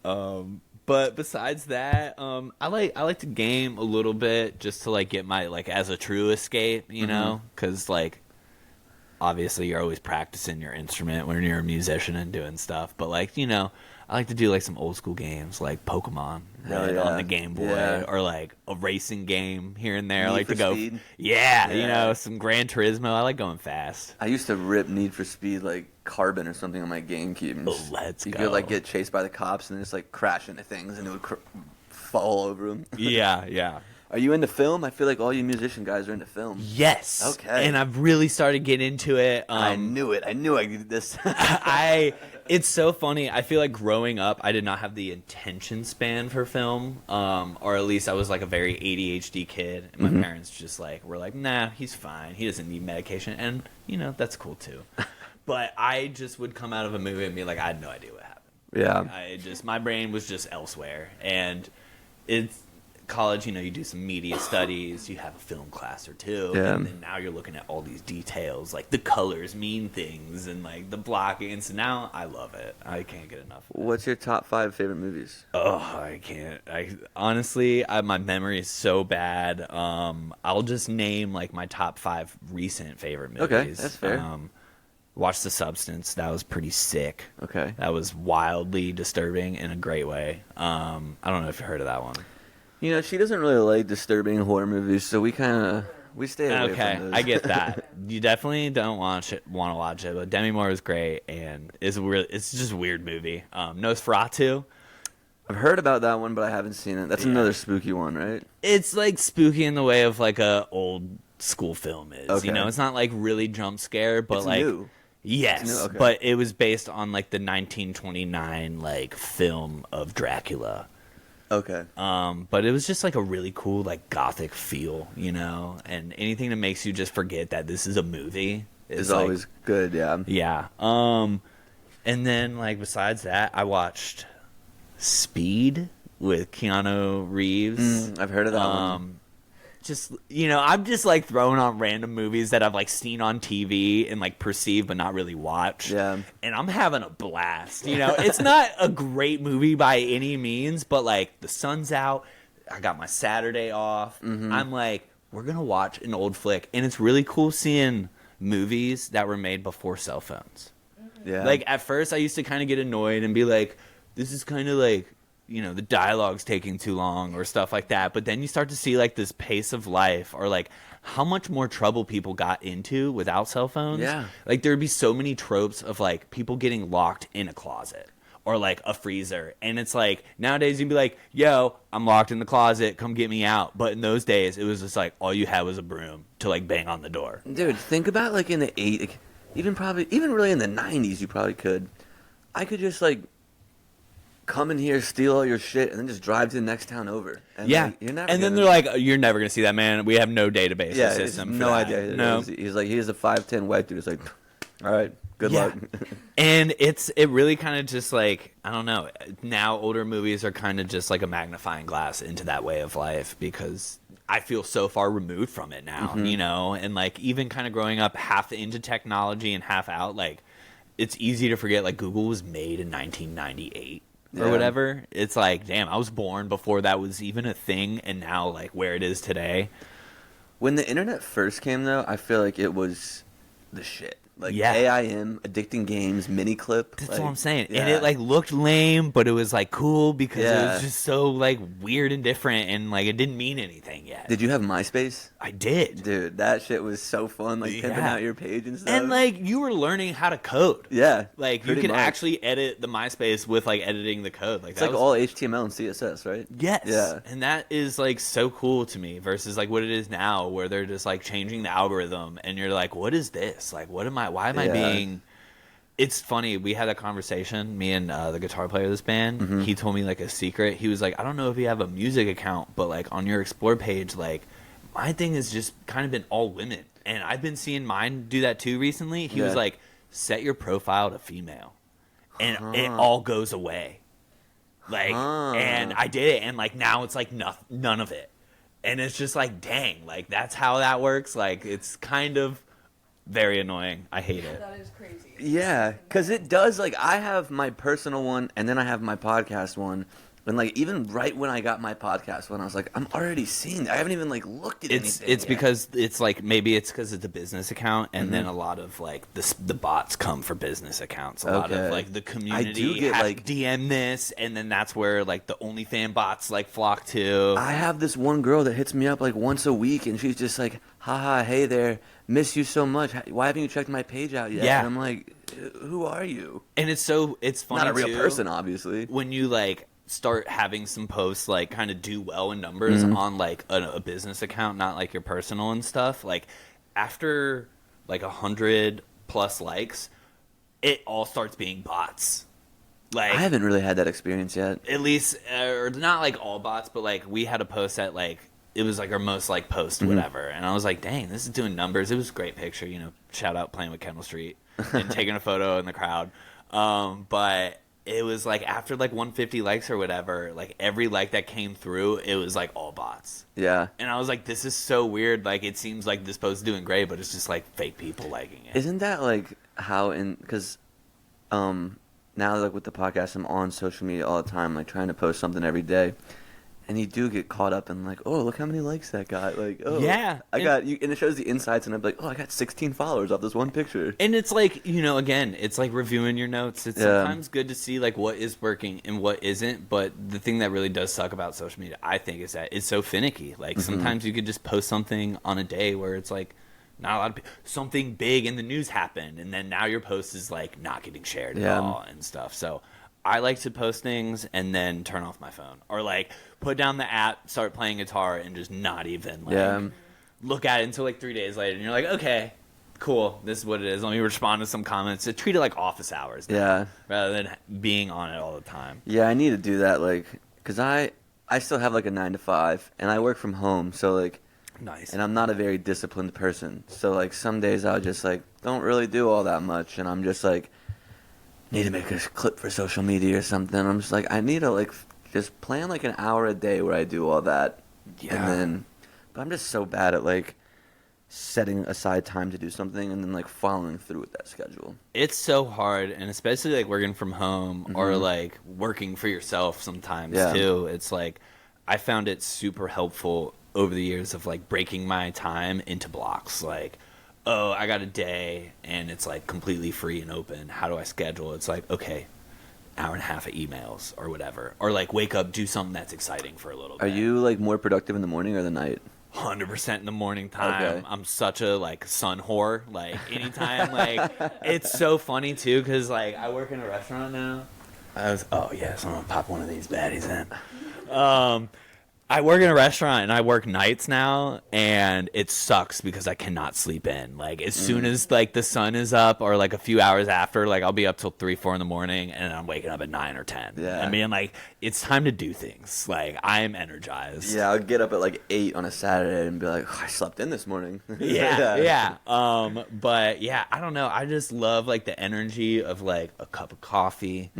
gosh. But besides that, I like to game a little bit just to like get my like as a true escape, you know, because like obviously you're always practicing your instrument when you're a musician and doing stuff. But like I like to do like some old school games like Pokemon Hell on yeah. the Game Boy Yeah. or like a racing game here and there. I Need like for to go, Speed? yeah, Yeah. some Gran Turismo. I like going fast. I used to rip Need for Speed like Carbon or something on my GameCube. And Oh, let's you go. could like get chased by the cops and then just like crash into things and it would fall over them. Yeah. Are you into film? I feel like all you musician guys are into film. Yes. Okay. And I've really started getting into it. I knew it. I knew I did this. It's so funny. I feel like growing up, I did not have the attention span for film, or at least I was like a very ADHD kid. And my parents just like were like, "Nah, he's fine. He doesn't need medication," and that's cool too. But I just would come out of a movie and be like, I had no idea what happened. Yeah. My brain was just elsewhere, and it's college. You do some media studies, you have a film class or two, Yeah. and then now you're looking at all these details, like the colors mean things, and like the blocking. And so now I love it. I can't get enough. What's your top 5 favorite movies? Oh, I can't. Honestly, my memory is so bad. I'll just name like my top 5 recent favorite movies. Okay, that's fair. Watched The Substance. That was pretty sick. Okay. That was wildly disturbing in a great way. I don't know if you heard of that one. She doesn't really like disturbing horror movies, so we stay away Okay, from those. I get that. You definitely don't want to watch it, but Demi Moore is great, and it's just a weird movie. Nosferatu. I've heard about that one, but I haven't seen it. That's another spooky one, right? It's like spooky in the way of like a old school film is. Okay. It's not like really jump scare, but It's like new. yes, It's new, okay. but it was based on like the 1929 like film of Dracula. Okay. But it was just like a really cool like gothic feel, and anything that makes you just forget that this is a movie It's like, always good, yeah. yeah. And then like besides that, I watched Speed with Keanu Reeves. I've heard of that one. Just I'm just like throwing on random movies that I've like seen on TV and like perceived but not really watched. Yeah. And I'm having a blast. It's not a great movie by any means, but like the sun's out, I got my Saturday off. I'm like, we're gonna watch an old flick, and it's really cool seeing movies that were made before cell phones. Yeah. Like at first I used to kind of get annoyed and be like, this is kind of like, the dialogue's taking too long or stuff like that. But then you start to see like this pace of life or like how much more trouble people got into without cell phones. Yeah. Like there'd be so many tropes of like people getting locked in a closet or like a freezer. And it's like nowadays you'd be like, yo, I'm locked in the closet. Come get me out. But in those days it was just like all you had was a broom to like bang on the door. Dude, think about like in the 80s, even really in the 90s you probably could. I could just like come in here, steal all your shit, and then just drive to the next town over. And Yeah. like, you're never And then gonna- they're like, you're never going to see that man. We have no database yeah, system. it's for no that." idea. Who No. it is. He's like, he's a 5'10" white dude. It's like, all right, good Yeah. luck. And it really kind of just like, I don't know. Now older movies are kind of just like a magnifying glass into that way of life because I feel so far removed from it now, and like even kind of growing up half into technology and half out, like it's easy to forget like Google was made in 1998. Or Yeah. whatever. It's like, damn, I was born before that was even a thing, and now like where it is today. When the internet first came, though, I feel like it was the shit. Like Yeah. AIM, addicting games, mini clip. That's like, what I'm saying. yeah. And it like looked lame, but it was like cool because it Yeah. was just so like weird and different, and like it didn't mean anything yet. Did you have MySpace? I did. Dude, that shit was so fun. Like pimping Yeah. out your page and stuff. And like you were learning how to code. yeah, Like you pretty could much. actually edit the MySpace with like editing the code. Like It's that like was, all HTML and CSS, right? yes. Yeah. And that is like so cool to me versus like what it is now where they're just like changing the algorithm and you're like, what is this? Like why am I Yeah. being. It's funny. We had a conversation, me and the guitar player of this band. Mm-hmm. He told me like a secret. He was like, I don't know if you have a music account, but like on your Explore page, like my thing has just kind of been all women. And I've been seeing mine do that too recently. He was Yeah. like, set your profile to female. And it all goes away. Like, and I did it, and like now it's like none of it, and it's just like, dang, like that's how that works. Like, it's kind of very annoying. I hate it. That is crazy. Yeah, because it does, like, I have my personal one, and then I have my podcast one. And, like, even right when I got my podcast one, I was like, I'm already seeing that. I haven't even, like, looked at anything It's yet. because it's, like, maybe it's because it's a business account, and then a lot of, like, the bots come for business accounts. A lot of, like, the community get, has like, DM this, and then that's where, like, the OnlyFans bots, like, flock to. I have this one girl that hits me up, like, once a week, and she's just like, haha, hey there, miss you so much. Why haven't you checked my page out yet? Yeah. And I'm like, who are you? And it's funny, Not a real too, person, obviously. when you, like, start having some posts like kind of do well in numbers on like a business account, not like your personal and stuff. Like after like 100+ likes, it all starts being bots. Like I haven't really had that experience yet. at least, or not like all bots, but like we had a post that like it was like our most like post whatever, and I was like, dang, this is doing numbers. It was a great picture, you know. Shout out playing with Kendall Street and taking a photo in the crowd, but. It was like after like 150 likes or whatever, like every like that came through, it was like all bots. Yeah. And I was like, this is so weird. Like it seems like this post is doing great, but it's just like fake people liking it. Isn't that like how because now like with the podcast I'm on social media all the time, like trying to post something every day. And you do get caught up in like, oh, look how many likes that got. Like, oh, yeah, I got you, and it shows the insights, and I'm like, oh, I got 16 followers off this one picture. And it's like, you know, again, it's like reviewing your notes. It's sometimes good to see like what is working and what isn't. But the thing that really does suck about social media, I think, is that it's so finicky. Like sometimes you could just post something on a day where it's like not a lot of something big in the news happened, and then now your post is like not getting shared at all and stuff. So I like to post things and then turn off my phone, or like put down the app, start playing guitar, and just not even like look at it until like 3 days later, and you're like, okay, cool, this is what it is. Let me respond to some comments. To treat it like office hours now, rather than being on it all the time. Yeah, I need to do that, like, because I still have like a 9 to 5, and I work from home, so like, nice. And I'm not a very disciplined person, so like some days I'll just like don't really do all that much, and I'm just like, need to make a clip for social media or something. I'm just like, I need to like just plan like an hour a day where I do all that. Yeah. And then, but I'm just so bad at like setting aside time to do something and then like following through with that schedule. It's so hard, and especially like working from home or like working for yourself sometimes too. It's like I found it super helpful over the years of like breaking my time into blocks. Like, oh, I got a day and it's like completely free and open. How do I schedule? It's like, okay, hour and a half of emails or whatever. Or like wake up, do something that's exciting for a little bit. Are you like more productive in the morning or the night? 100% in the morning time. Okay. I'm such a like sun whore. Like anytime, like it's so funny too because like I work in a restaurant now. I'm gonna pop one of these baddies in. I work in a restaurant and I work nights now, and it sucks because I cannot sleep in. Like as soon as like the sun is up or like a few hours after, like I'll be up till 3-4 in the morning and I'm waking up at 9 or 10. Yeah. I mean, like it's time to do things. Like I'm energized. Yeah, I'll get up at like 8 on a Saturday and be like, oh, I slept in this morning. Yeah. But yeah, I don't know. I just love like the energy of like a cup of coffee,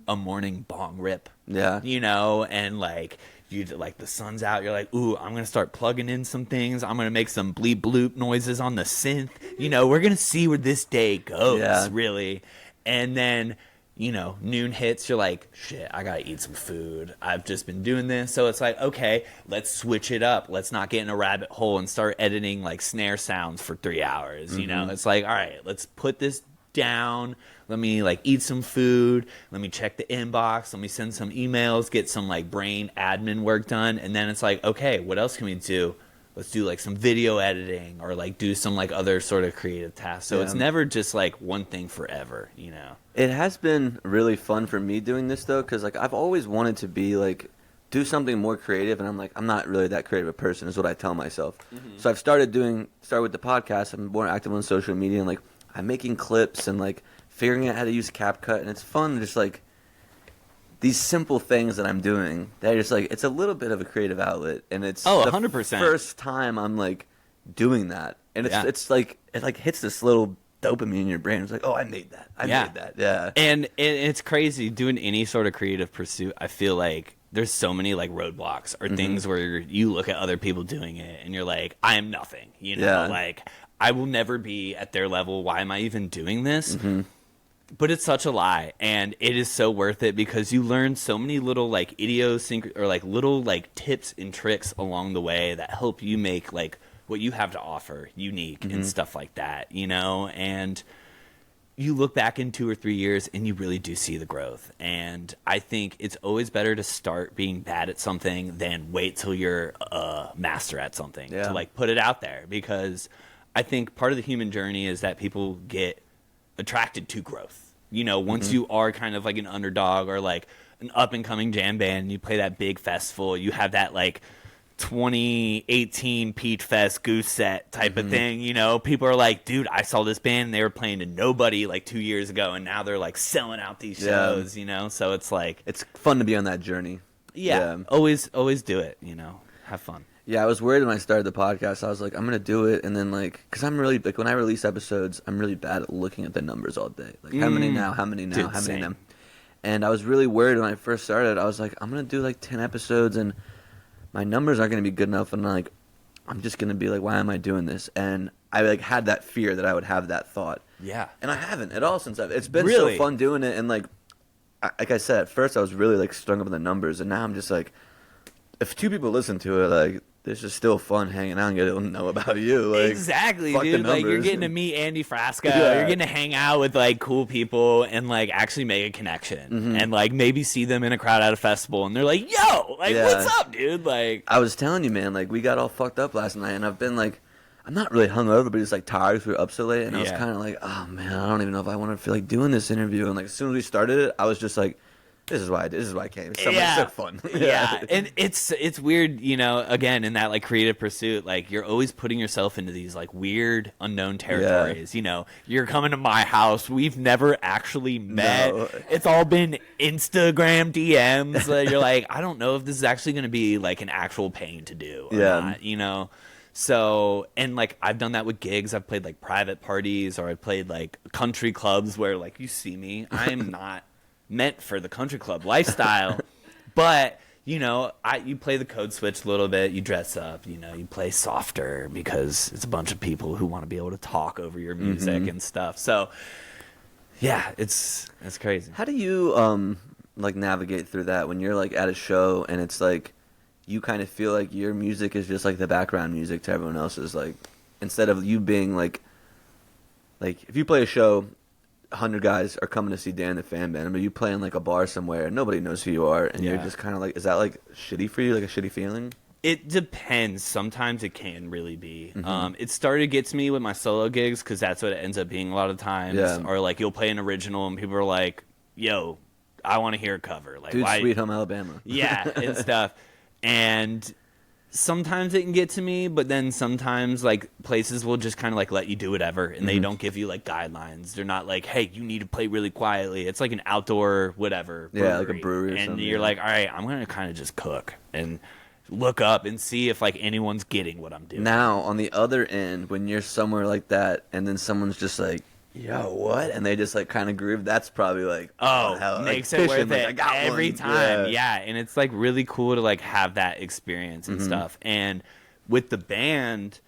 a morning bong rip. Yeah. You know, and like you like the sun's out, you're like, ooh, I'm gonna start plugging in some things. I'm gonna make some bleep bloop noises on the synth. You know, we're gonna see where this day goes, really. And then, you know, noon hits, you're like, shit, I gotta eat some food. I've just been doing this. So it's like, okay, let's switch it up. Let's not get in a rabbit hole and start editing like snare sounds for 3 hours. You know, it's like, all right, let's put this down. Let me like eat some food. Let me check the inbox. Let me send some emails, get some like brain admin work done. And then it's like, okay, what else can we do? Let's do like some video editing or like do some like other sort of creative tasks. So it's never just like one thing forever, you know? It has been really fun for me doing this though, because like I've always wanted to be like do something more creative, and I'm like, I'm not really that creative a person is what I tell myself. So I've started with the podcast. I'm more active on social media, and like I'm making clips and like figuring out how to use CapCut, and it's fun just like these simple things that I'm doing. That just like it's a little bit of a creative outlet, and it's 100%. the first time I'm like doing that, and it's like it like hits this little dopamine in your brain. It's like, oh, I made that. I made that. Yeah. And it's crazy doing any sort of creative pursuit. I feel like there's so many like roadblocks or things where you look at other people doing it and you're like, I am nothing, you know, like I will never be at their level. Why am I even doing this? But it's such a lie, and it is so worth it because you learn so many little like idiosyncrasies or like little like tips and tricks along the way that help you make like what you have to offer unique and stuff like that, you know. And you look back in 2 or 3 years and you really do see the growth. And I think it's always better to start being bad at something than wait till you're a master at something to like put it out there, because I think part of the human journey is that people get attracted to growth. You know, once you are kind of like an underdog or like an up and coming jam band, you play that big festival, you have that like 2018 Peach Fest Goose Set type of thing, you know, people are like, dude, I saw this band and they were playing to nobody like 2 years ago and now they're like selling out these shows, you know. So it's like, it's fun to be on that journey. Always do it, you know, have fun. Yeah, I was worried when I started the podcast. I was like, I'm going to do it. And then, like, because I'm really, like, when I release episodes, I'm really bad at looking at the numbers all day. Like, how many now, how many now, Dude, how many same. now. And I was really worried when I first started. I was like, I'm going to do, like, 10 episodes, and my numbers aren't going to be good enough. And, like, I'm just going to be like, why am I doing this? And I, like, had that fear that I would have that thought. Yeah. And I haven't at all since it's been Really? so fun doing it. And, like I said, at first I was really, like, strung up on the numbers. And now I'm just like, if 2 people listen to it, like, this is still fun hanging out and getting to know about you. Like, exactly, fuck the dude. Like, you're numbers. getting to meet Andy Frasco. Yeah. You're getting to hang out with like cool people and like actually make a connection and like maybe see them in a crowd at a festival and they're like, "Yo, like, what's up, dude?" Like, I was telling you, man. Like, we got all fucked up last night, and I've been like, I'm not really hungover, but just like tired because we were up so late, and I was kind of like, oh man, I don't even know if I want to feel like doing this interview. And like, as soon as we started it, I was just like, this is why I did. This is why I came. It's so fun. And it's weird, you know, again, in that like creative pursuit, like you're always putting yourself into these like weird unknown territories. You know, you're coming to my house. We've never actually met. No. It's all been Instagram DMs. You're like, I don't know if this is actually going to be like an actual pain to do or not, you know. So, and like I've done that with gigs. I've played like private parties, or I played like country clubs where like you see me. I'm not meant for the country club lifestyle, but you know, you play the code switch a little bit, you dress up, you know, you play softer because it's a bunch of people who want to be able to talk over your music and stuff. So yeah, it's crazy. How do you like navigate through that when you're like at a show and it's like you kind of feel like your music is just like the background music to everyone else's, like instead of you being like if you play a show, 100 guys are coming to see Dan the Fan Band. I mean, you play in like a bar somewhere and nobody knows who you are, and you're just kind of like, is that like shitty for you, like a shitty feeling? It depends. Sometimes it can really be. It started to get to me with my solo gigs because that's what it ends up being a lot of times. Or like you'll play an original and people are like, yo, I want to hear a cover. Like, Dude, why? Sweet Home Alabama. Yeah, and stuff. And sometimes it can get to me, but then sometimes like places will just kind of like let you do whatever, and they don't give you like guidelines. They're not like, hey, you need to play really quietly. It's like an outdoor whatever brewery. Yeah, like a brewery or and something. you're like, all right, I'm gonna kind of just cook and look up and see if like anyone's getting what I'm doing. Now on the other end, when you're somewhere like that and then someone's just like, yo, what? And they just like kind of groove, that's probably like, hell, makes like, it worth fishing, like, it I got every one. time. Yeah, and it's like really cool to like have that experience and stuff. And with the band,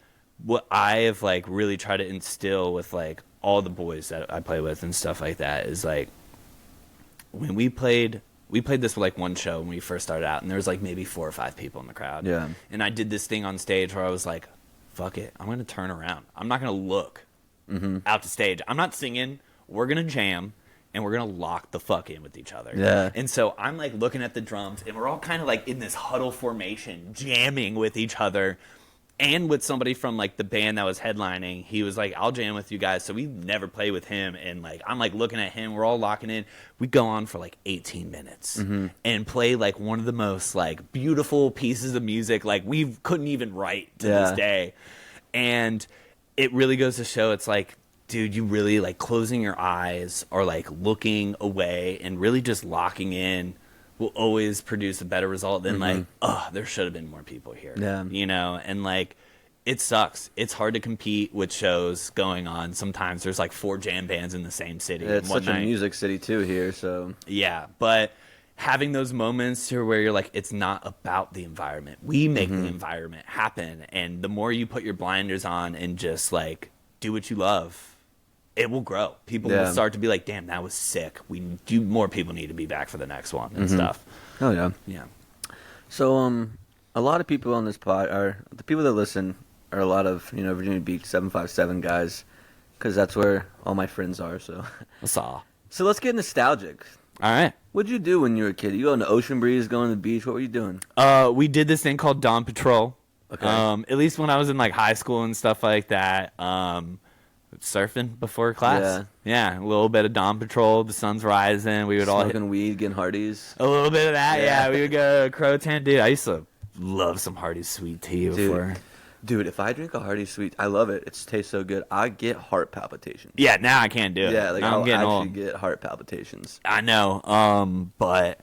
what I have like really tried to instill with like all the boys that I play with and stuff like that is like when we played this with like one show when we first started out, and there was like maybe 4 or 5 people in the crowd. Yeah. And I did this thing on stage where I was like, fuck it, I'm gonna turn around. I'm not gonna look out to stage. I'm not singing. We're gonna jam. And we're going to lock the fuck in with each other. Yeah. And so I'm like looking at the drums, and we're all kind of like in this huddle formation, jamming with each other. And with somebody from like the band that was headlining, he was like, I'll jam with you guys. So we never play with him. And like, I'm like looking at him, we're all locking in. We go on for like 18 minutes and play like one of the most like beautiful pieces of music like we couldn't even write to this day. And it really goes to show, it's like, dude, you really like closing your eyes or like looking away and really just locking in will always produce a better result than like, oh, there should have been more people here. Yeah. You know, and like it sucks. It's hard to compete with shows going on. Sometimes there's like 4 jam bands in the same city. Yeah, it's one such a night. music city too here, so Yeah, but having those moments to where you're like, it's not about the environment. We make the environment happen, and the more you put your blinders on and just like do what you love, it will grow. People will start to be like, damn, that was sick. More people need to be back for the next one and stuff. oh yeah. Yeah. So a lot of people on this pod are the people that listen are a lot of Virginia Beach 757 guys, because that's where all my friends are. So Saw. so let's get nostalgic. All right. What'd you do when you were a kid? You going to Ocean Breeze, going to the beach? What were you doing? We did this thing called Dawn Patrol. Okay. At least when I was in like high school and stuff like that. Surfing before class. Yeah, a little bit of Dawn Patrol. The sun's rising. We would all hit Smoking weed, getting Hardee's. a little bit of that. Yeah. Yeah, we would go to Crow Tent. Dude, I used to love some Hardy's sweet tea before. Dude, if I drink a Hardee's sweet, I love it. It tastes so good. I get heart palpitations. Yeah, now I can't do it. Yeah, like Now I'll I'm getting actually old. get heart palpitations. I know. But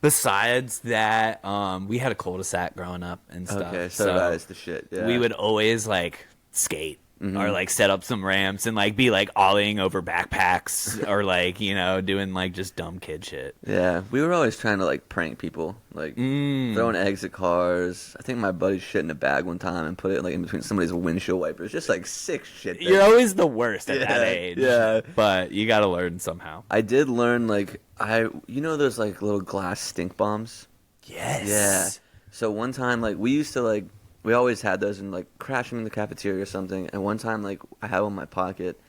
besides that, we had a cul-de-sac growing up and stuff. Okay, so that is the shit. Yeah. We would always like skate or like set up some ramps and like be like ollieing over backpacks or like doing like just dumb kid shit. Yeah, we were always trying to like prank people, like throwing eggs at cars. I think my buddy shit in a bag one time and put it like in between somebody's windshield wipers. Just like sick shit. You're always the worst at that age. Yeah. But you got to learn somehow. I did learn like those like little glass stink bombs. Yes. Yeah. So one time like we used to like we always had those and like crash them in the cafeteria or something. And one time like I had one in my pocket.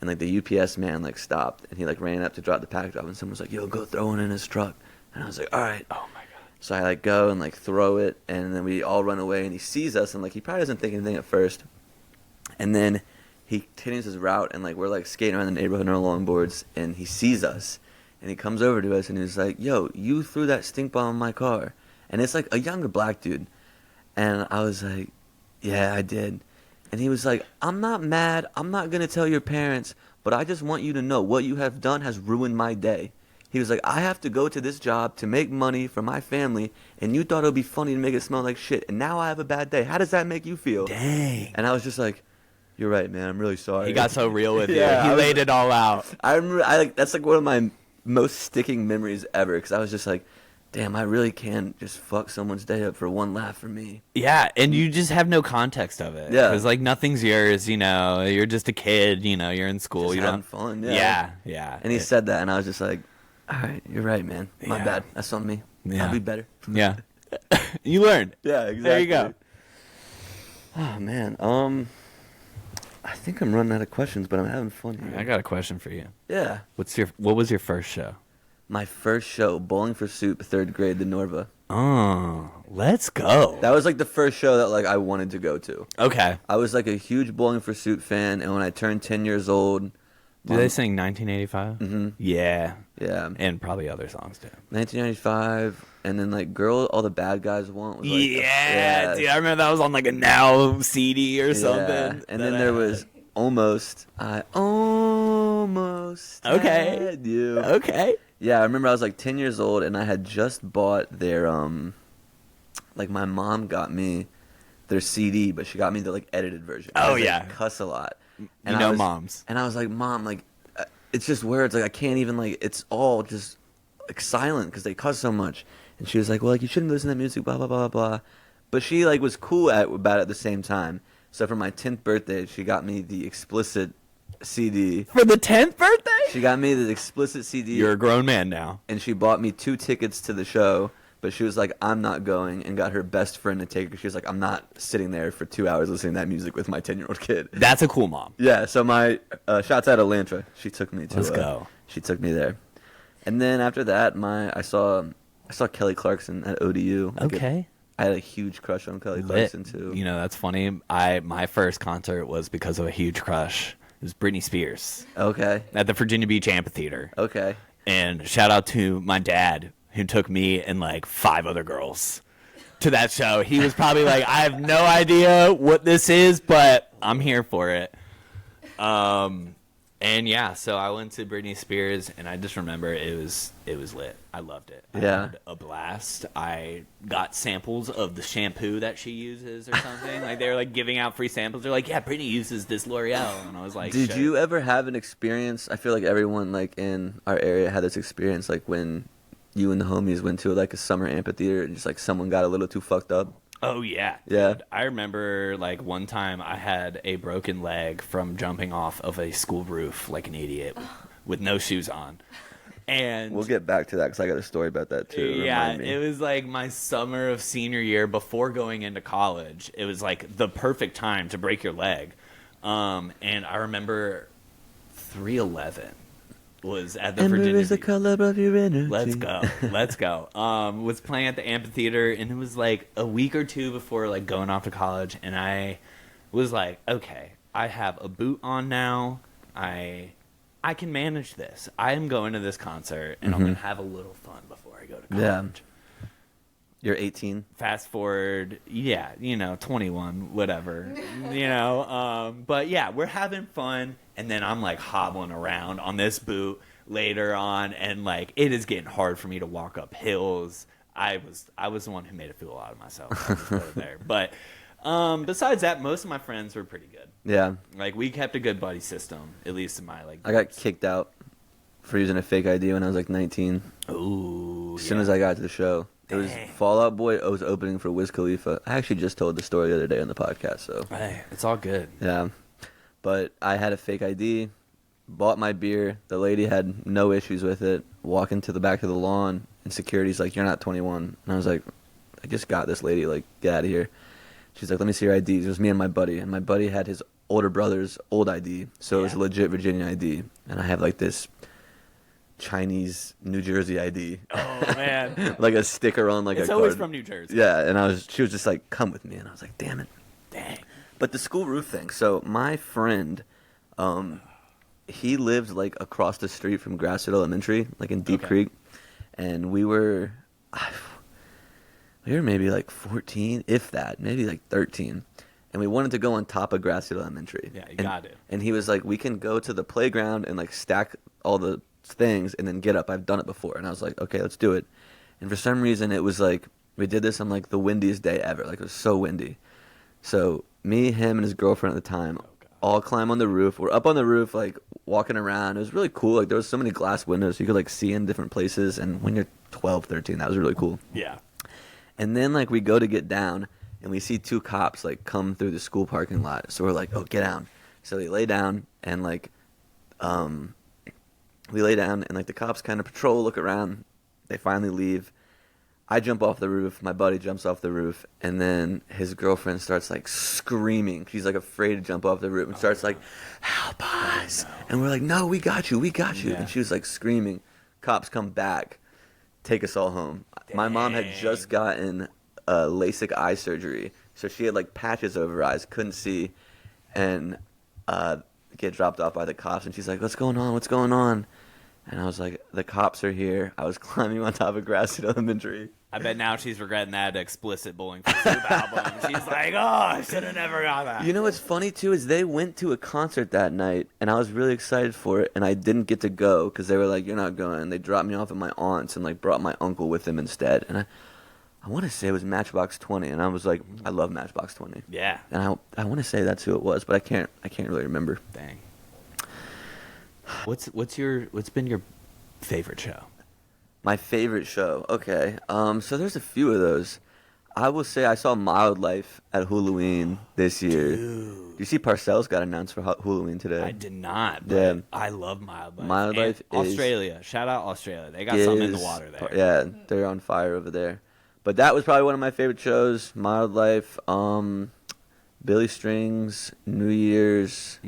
And, like, the UPS man, like, stopped. And he, like, ran up to drop the package off. And someone was like, yo, go throw one in his truck. And I was like, all right. Oh, my God. So I, like, go and, like, throw it. And then we all run away. And he sees us. And, like, he probably doesn't think anything at first. And then he continues his route. And, like, we're, like, skating around the neighborhood on our longboards. And he sees us. And he comes over to us. And he's like, yo, you threw that stink bomb in my car. And it's, like, a younger black dude. And I was like, yeah, I did. And he was like, I'm not mad. I'm not going to tell your parents, but I just want you to know what you have done has ruined my day. He was like, I have to go to this job to make money for my family, and you thought it would be funny to make it smell like shit, and now I have a bad day. How does that make you feel? Dang. And I was just like, you're right, man. I'm really sorry. He got so real with Yeah, you. He laid it all out. I remember, that's like one of my most sticking memories ever, because I was just like, damn, I really can just fuck someone's day up for one laugh for me. Yeah, and you just have no context of it. Yeah. Because, like, nothing's yours, You're just a kid, you're in school. Just you having don't. fun, Yeah. And he said that, and I was just like, all right, you're right, man. My Yeah. bad. That's on me. Yeah. I'll be better. Yeah. You learned. Yeah, exactly. There you go. Oh, man. I think I'm running out of questions, but I'm having fun here. I got a question for you. Yeah. What was your first show? My first show, Bowling for Soup, 3rd grade, the Norva. Oh, let's go. That was like the first show that like I wanted to go to. Okay. I was like a huge Bowling for Soup fan, and when I turned 10 years old... Do they sing 1985? Mhm. Yeah. Yeah. And probably other songs, too. 1995, and then like Girl All the Bad Guys Want was like... Yeah, dude, I remember that was on like a Now CD or something. And then there was Almost. I almost had you. Okay. Yeah, I remember I was like 10 years old, and I had just bought their, like my mom got me their CD, but she got me the like edited version. Oh, They yeah. cuss a lot. And moms. And I was like, Mom, like, it's just words. Like, I can't even, like, it's all just like silent because they cuss so much. And she was like, well, like, you shouldn't listen to that music, blah, blah, blah, blah. But she, like, was cool about it at the same time. So for my 10th birthday, she got me the explicit CD. For the 10th birthday? She got me the explicit CD. You're a grown man now. And she bought me 2 tickets to the show, but she was like, I'm not going, and got her best friend to take her. She was like, I'm not sitting there for 2 hours listening to that music with my 10-year-old kid. That's a cool mom. Yeah, so my shouts out Elantra. She took me to Let's go. She took me there. And then after that, I saw Kelly Clarkson at ODU. Okay. I had a huge crush on Kelly Clarkson too. That's funny. My first concert was because of a huge crush. It was Britney Spears Okay. at the Virginia Beach Amphitheater. Okay. And shout out to my dad who took me and like 5 other girls to that show. He was probably like, I have no idea what this is, but I'm here for it. And yeah, so I went to Britney Spears, and I just remember it was lit. I loved it. I Yeah. had a blast. I got samples of the shampoo that she uses or something. Like they were like giving out free samples. They're like, yeah, Britney uses this L'Oreal, and I was like, Did shit. you ever have an experience? I feel like everyone like in our area had this experience, like when you and the homies went to like a summer amphitheater and just like someone got a little too fucked up. Oh yeah, Yeah. dude. I remember like one time I had a broken leg from jumping off of a school roof like an idiot with no shoes on. And We'll get back to that because I got a story about that too. yeah, Remind me. it was like my summer of senior year before going into college. It was like the perfect time to break your leg. And I remember 311 was at the and Virginia where is the Beach. color of your energy? Let's go. Let's go. Was playing at the amphitheater, and it was like a week or two before like going off to college, and I was like, okay, I have a boot on now. I can manage this. I am going to this concert, and I'm gonna have a little fun before I go to college. Yeah. You're 18. Fast forward, 21, whatever, but yeah, we're having fun, and then I'm like hobbling around on this boot later on, and like it is getting hard for me to walk up hills. I was the one who made a fool out of myself. I'll just put it there. But besides that, most of my friends were pretty good. Yeah. Like we kept a good buddy system, at least in my like. I got kicked out for using a fake ID when I was like 19. Ooh. As soon as I got to the show. It was Dang. Fall Out Boy. I was opening for Wiz Khalifa. I actually just told the story the other day on the podcast, so Hey, it's all good. yeah. But I had a fake ID, bought my beer. The lady had no issues with it. Walking to the back of the lawn, and security's like, "You're not 21." And I was like, "I just got this lady. Like, get out of here." She's like, "Let me see your IDs." It was me and my buddy, and my buddy had his older brother's old ID, so it was a Yeah. legit Virginia ID. And I have like this Chinese New Jersey ID. Oh man, Like a sticker on like it's a always card. from New Jersey. Yeah, and she was just like, "Come with me," and I was like, "Damn it!" Dang. But the school roof thing. So my friend, he lived like across the street from Grasswood Elementary, like in Deep Okay. Creek, and we were maybe like 14, if that, maybe like 13, and we wanted to go on top of Grasswood Elementary. Yeah, you and, got it. And he was like, "We can go to the playground and like stack all the things and then get up. I've done it before." And I was like, "Okay, let's do it." And for some reason, it was like we did this on like the windiest day ever. Like it was so windy. So me, him, and his girlfriend at the time all climb on the roof. We're up on the roof, like walking around. It was really cool. Like there was so many glass windows, you could like see in different places. And when you're 12, 13, that was really cool. Yeah. And then like we go to get down, and we see two cops like come through the school parking lot. So we're like, "Oh, get down." So they lay down, and like, we lay down, and like the cops kind of patrol, look around. They finally leave. I jump off the roof. My buddy jumps off the roof, and then his girlfriend starts like screaming. She's like afraid to jump off the roof and starts like, "Help us!" And we're like, "No, we got you, we got you." Yeah. And she was like screaming. Cops come back, take us all home. My mom had just gotten LASIK eye surgery, so she had like patches over her eyes, couldn't see, and get dropped off by the cops. And she's like, "What's going on? What's going on?" And I was like, "The cops are here." I was climbing on top of Grasswood Elementary. I bet now she's regretting that explicit Bowling for Soup album. She's like, "Oh, I should have never got that." You know what's funny too is they went to a concert that night, and I was really excited for it, and I didn't get to go because they were like, "You're not going." They dropped me off at my aunt's and like brought my uncle with them instead. And I want to say it was Matchbox 20, and I was like, I love Matchbox 20, Yeah. and I want to say that's who it was, but I can't really remember. Dang. What's been your favorite show? My favorite show. Okay. So there's a few of those. I will say I saw Mild Life at Halloween this year. Dude. You see Parcells got announced for Halloween today. I did not, but Yeah. I love Mild Life. Mild And Life is- Australia. Shout out Australia. They got something in the water there. Yeah, they're on fire over there. But that was probably one of my favorite shows. Mild Life, Billy Strings, New Year's,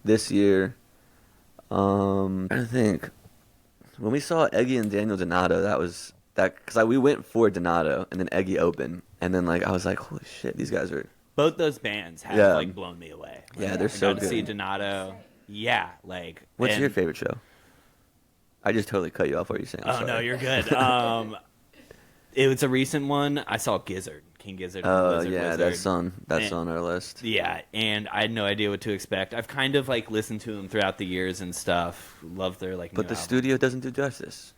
this year. I think when we saw Eggy and Daniel Donato, that was that because we went for Donato and then Eggy opened, and then like I was like, holy shit, these guys are. Both those bands have Yeah. like blown me away. Yeah, they're I so got to see good. Donato. Yeah, like. What's and- your favorite show? I just totally cut you off. What are you saying? I'm Oh no, sorry. you're good. It was a recent one. I saw Gizzard King Gizzard. Oh Lizard yeah, Wizard. that's on our list. Yeah, and I had no idea what to expect. I've kind of like listened to them throughout the years and stuff. Love their like. But new the album. studio doesn't do justice.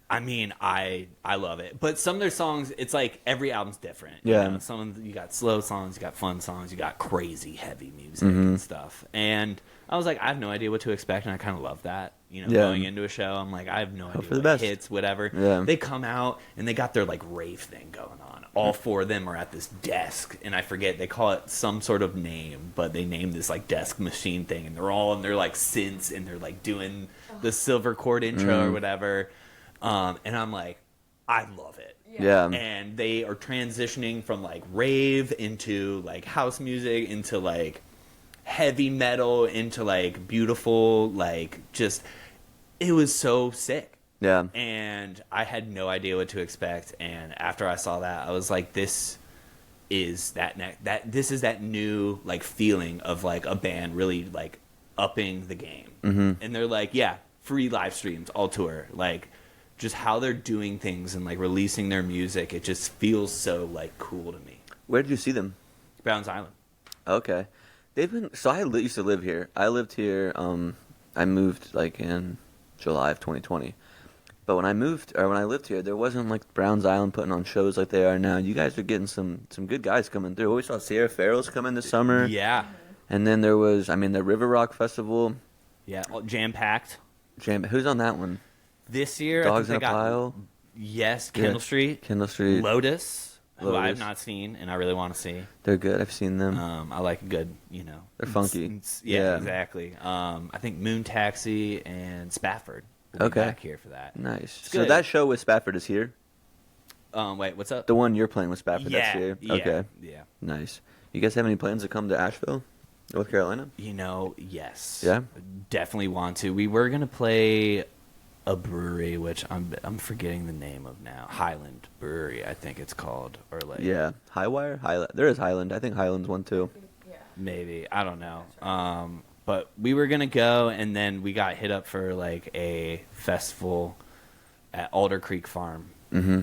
I mean, I love it, but some of their songs, it's like every album's different. Yeah. You know? Some of you got slow songs, you got fun songs, you got crazy heavy music Mm-hmm. and stuff. And I was like, I have no idea what to expect, and I kind of love that. You know, Yeah. going into a show, I'm like, I have no idea for the what best. hits, whatever. Yeah. They come out and they got their like rave thing going on. All four of them are at this desk, and I forget they call it some sort of name, but they name this like desk machine thing, and they're all in their like synths, and they're like doing the silver chord intro or whatever. And I'm like, I love it. Yeah. And they are transitioning from like rave into like house music into like heavy metal into like beautiful, like just, it was so sick. Yeah. And I had no idea what to expect. And after I saw that, I was like, this is this is that new like feeling of like a band really like upping the game. Mm-hmm. And they're like, yeah, free live streams all tour, like just how they're doing things and like releasing their music. It just feels so like cool to me. Where did you see them? Browns Island. Okay. They've been. So used to live here. I lived here. I moved like in July of 2020. But when I lived here, there wasn't like Browns Island putting on shows like they are now. You guys are getting some good guys coming through. We saw Sierra Farrell's coming this summer. Yeah. And then there was, the River Rock Festival. Yeah. Jam packed. Who's on that one? This year, Dogs I in think a Pile. Yes, Kendall Yeah. Street. Kendall Street. Lotus, who I have Lotus. not seen and I really want to see. They're good. I've seen them. I like a good, They're funky. Yeah, Yeah. exactly. I think Moon Taxi and Spafford will be Okay. back here for that. Nice. It's So good. that show with Spafford is here? Wait, what's up? The one you're playing with Spafford, yeah, that's here? yeah, Okay. yeah. Nice. You guys have any plans to come to Asheville, North Carolina? Yes. Yeah? Definitely want to. We were gonna play a brewery, which I'm forgetting the name of now. Highland Brewery, I think it's called, or like Yeah. Highwire? There is Highland. I think Highland's one too. maybe, I don't know. But we were gonna go, and then we got hit up for like a festival at Alder Creek Farm,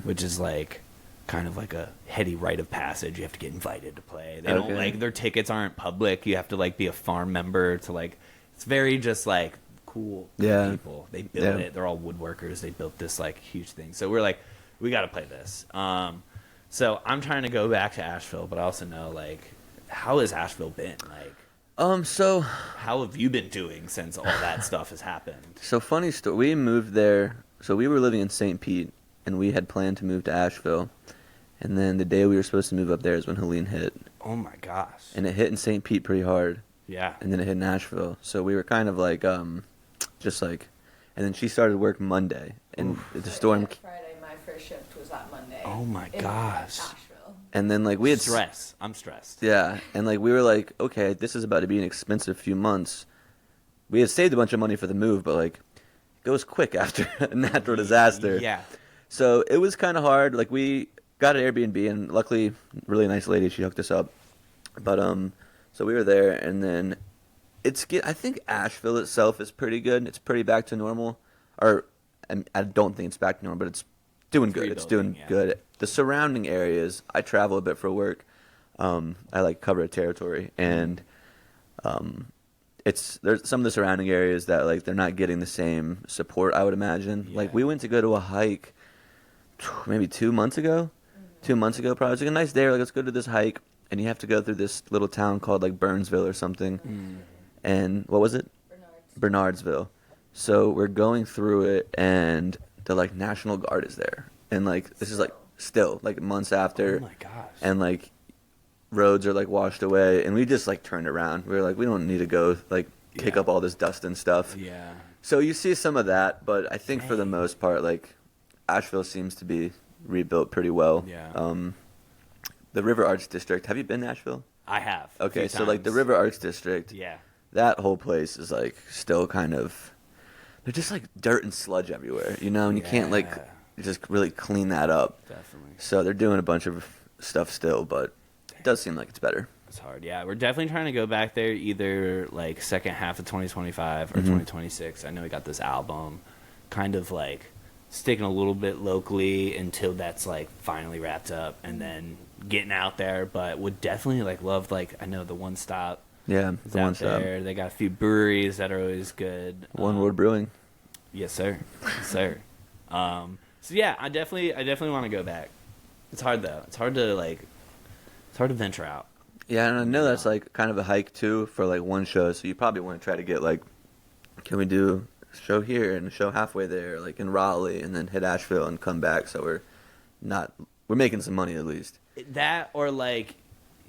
which is like kind of like a heady rite of passage. You have to get invited to play. They don't Okay. like, their tickets aren't public. You have to like be a farm member to like. It's very just like cool Yeah. people. They built Yeah. it. They're all woodworkers. They built this like huge thing. So we're like, we got to play this. So I'm trying to go back to Asheville, but I also know like, how has Asheville been? Like, So how have you been doing since all that stuff has happened? funny story. We moved there. So we were living in St. Pete, and we had planned to move to Asheville. And then the day we were supposed to move up there is when Helene hit. Oh my gosh. And it hit in St. Pete pretty hard. Yeah. And then it hit Nashville. So we were kind of like, just like, and then she started work Monday. And the storm, Friday, my first shift was that Monday. Oh my in gosh. Asheville. and then like we had stress. I'm stressed. Yeah, and like we were like, okay, this is about to be an expensive few months. We had saved a bunch of money for the move, but like, it goes quick after a natural disaster. Yeah. So it was kind of hard. Like we got an Airbnb, and luckily, really nice lady, she hooked us up. But so we were there, and then I think Asheville itself is pretty good. It's pretty back to normal, or I don't think it's back to normal, but it's doing good. It's doing rebuilding, yeah. good. The surrounding areas, I travel a bit for work. I like cover a territory, and there's some of the surrounding areas that like they're not getting the same support, I would imagine. Yeah. Like we went to go to a hike maybe 2 months ago. 2 months ago, probably. It was like a nice day. Like, let's go to this hike, and you have to go through this little town called like Burnsville or something. And what was it? Bernardsville. So we're going through it, and the like National Guard is there, and like this is like still like months after. Oh my gosh. And like roads are like washed away, and we just like turned around. We were like, we don't need to go like kick Yeah. up all this dust and stuff. Yeah. So you see some of that, but I think for the Dang. most part, like Asheville seems to be rebuilt pretty well. Yeah. The River Arts District. Have you been to Asheville? I have. a Okay, few so like the times. River Arts District. Yeah. That whole place is like still kind of. They're just like dirt and sludge everywhere, you know, and you can't like Yeah. just really clean that up. Definitely. So they're doing a bunch of stuff still, but it does seem like it's better. It's hard. Yeah, we're definitely trying to go back there either like second half of 2025 or Mm-hmm. 2026. I know we got this album kind of like sticking a little bit locally until that's like finally wrapped up, and then getting out there. But would definitely like love, like, I know the One Stop. Yeah, It's the out One Stop. there. They got a few breweries that are always good. One Road Brewing. Yes, sir. Yes, sir. So yeah, I definitely want to go back. It's hard though. It's hard to venture out. Yeah, and I know that's like kind of a hike too for like one show. So you probably want to try to get like, can we do a show here and a show halfway there, like in Raleigh, and then hit Asheville and come back. So we're making some money at least. That, or like,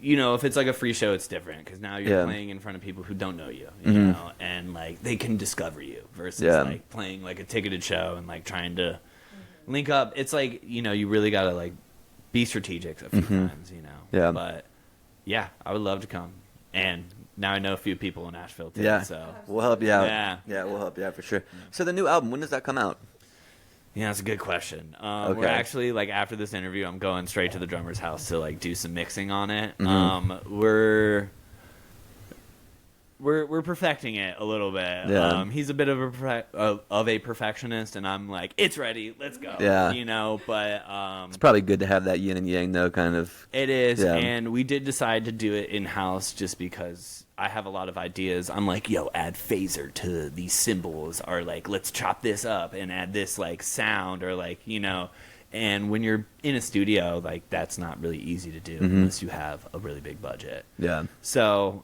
you know, if it's like a free show, it's different because now you're playing in front of people who don't know you, you know, and like they can discover you versus like playing like a ticketed show and like trying to link up. It's like, you know, you really gotta like be strategic a few times, you know. Yeah. But yeah, I would love to come, and now I know a few people in Asheville too. Yeah, So we'll help you out. Yeah. We'll help you out for sure. So the new album, when does that come out? yeah, that's a good question. Okay. We're actually, like, after this interview, I'm going straight to the drummer's house to like do some mixing on it. We're perfecting it a little bit. Yeah. He's a bit of a perfectionist, and I'm like, it's ready, let's go. Yeah. You know, but It's probably good to have that yin and yang though, kind of. it is, Yeah. and we did decide to do it in-house just because I have a lot of ideas. I'm like, yo, add phaser to these cymbals, or like, let's chop this up and add this like sound, or like, you know. And when you're in a studio, like, that's not really easy to do unless you have a really big budget. Yeah. So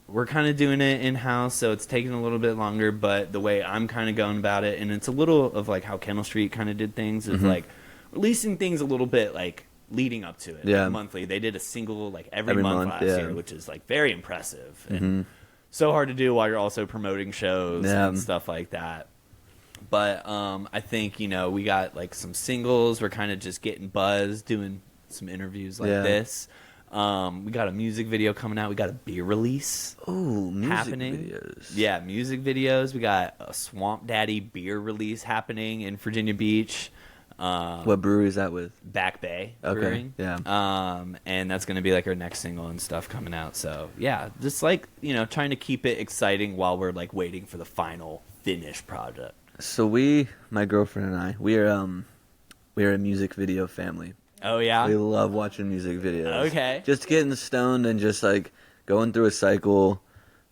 we're kind of doing it in-house, so it's taking a little bit longer, but the way I'm kind of going about it, and it's a little of like how Kennel Street kind of did things, is like releasing things a little bit like leading up to it, Yeah. like monthly. They did a single like every Every month month, last yeah. year, which is like very impressive and so hard to do while you're also promoting shows and stuff like that. But I think, you know, we got like some singles. We're kind of just getting buzzed, doing some interviews like this. We got a music video coming out. We got a beer release. Ooh, music happening. videos. Yeah, music videos. We got a Swamp Daddy beer release happening in Virginia Beach. What brewery is that with? Back Bay Okay, Brewing. yeah. And that's going to be like our next single and stuff coming out. So yeah, just like, you know, trying to keep it exciting while we're like waiting for the final finished product. So my girlfriend and I, we're a music video family. Oh yeah. We love watching music videos. Okay. Just getting stoned and just like going through a cycle,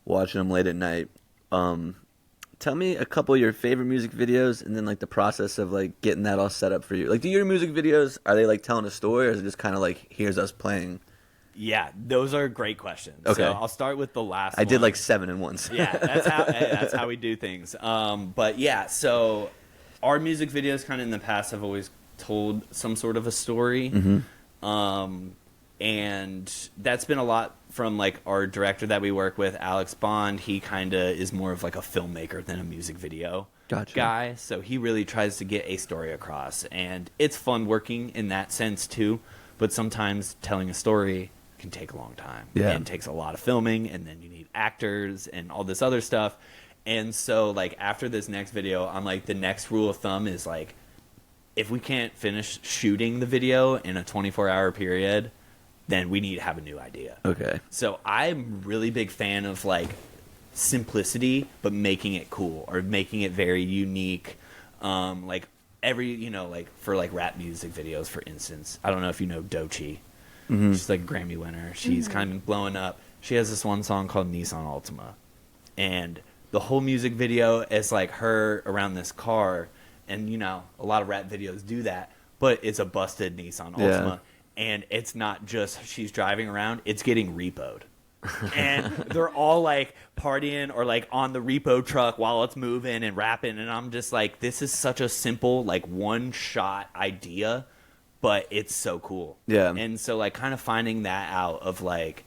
watching them late at night. Tell me a couple of your favorite music videos, and then like the process of like getting that all set up for you. Like, do your music videos, are they like telling a story, or is it just kind of like, here's us playing? Yeah, those are great questions. Okay. So I'll start with the last I one. did like 7 in once. Yeah, that's how we do things. But yeah, so our music videos kind of in the past have always told some sort of a story. And that's been a lot from like our director that we work with, Alex Bond. He kind of is more of like a filmmaker than a music video guy. So he really tries to get a story across, and it's fun working in that sense too. But sometimes telling a story can take a long time. Yeah. And it takes a lot of filming, and then you need actors and all this other stuff. And so like after this next video, I'm like, the next rule of thumb is like, if we can't finish shooting the video in a 24-hour period, then we need to have a new idea. Okay. So I'm really big fan of like simplicity, but making it cool or making it very unique. Like every, you know, like for like rap music videos, for instance, I don't know if you know Doechii. She's like a Grammy winner. She's kind of blowing up. She has this one song called Nissan Altima, and the whole music video is like her around this car. And you know, a lot of rap videos do that, but it's a busted Nissan Altima. Yeah. And it's not just she's driving around, it's getting repoed. And they're all like partying or like on the repo truck while it's moving and rapping. And I'm just like, this is such a simple, like one shot idea, but it's so cool. Yeah. And so like kind of finding that out of like,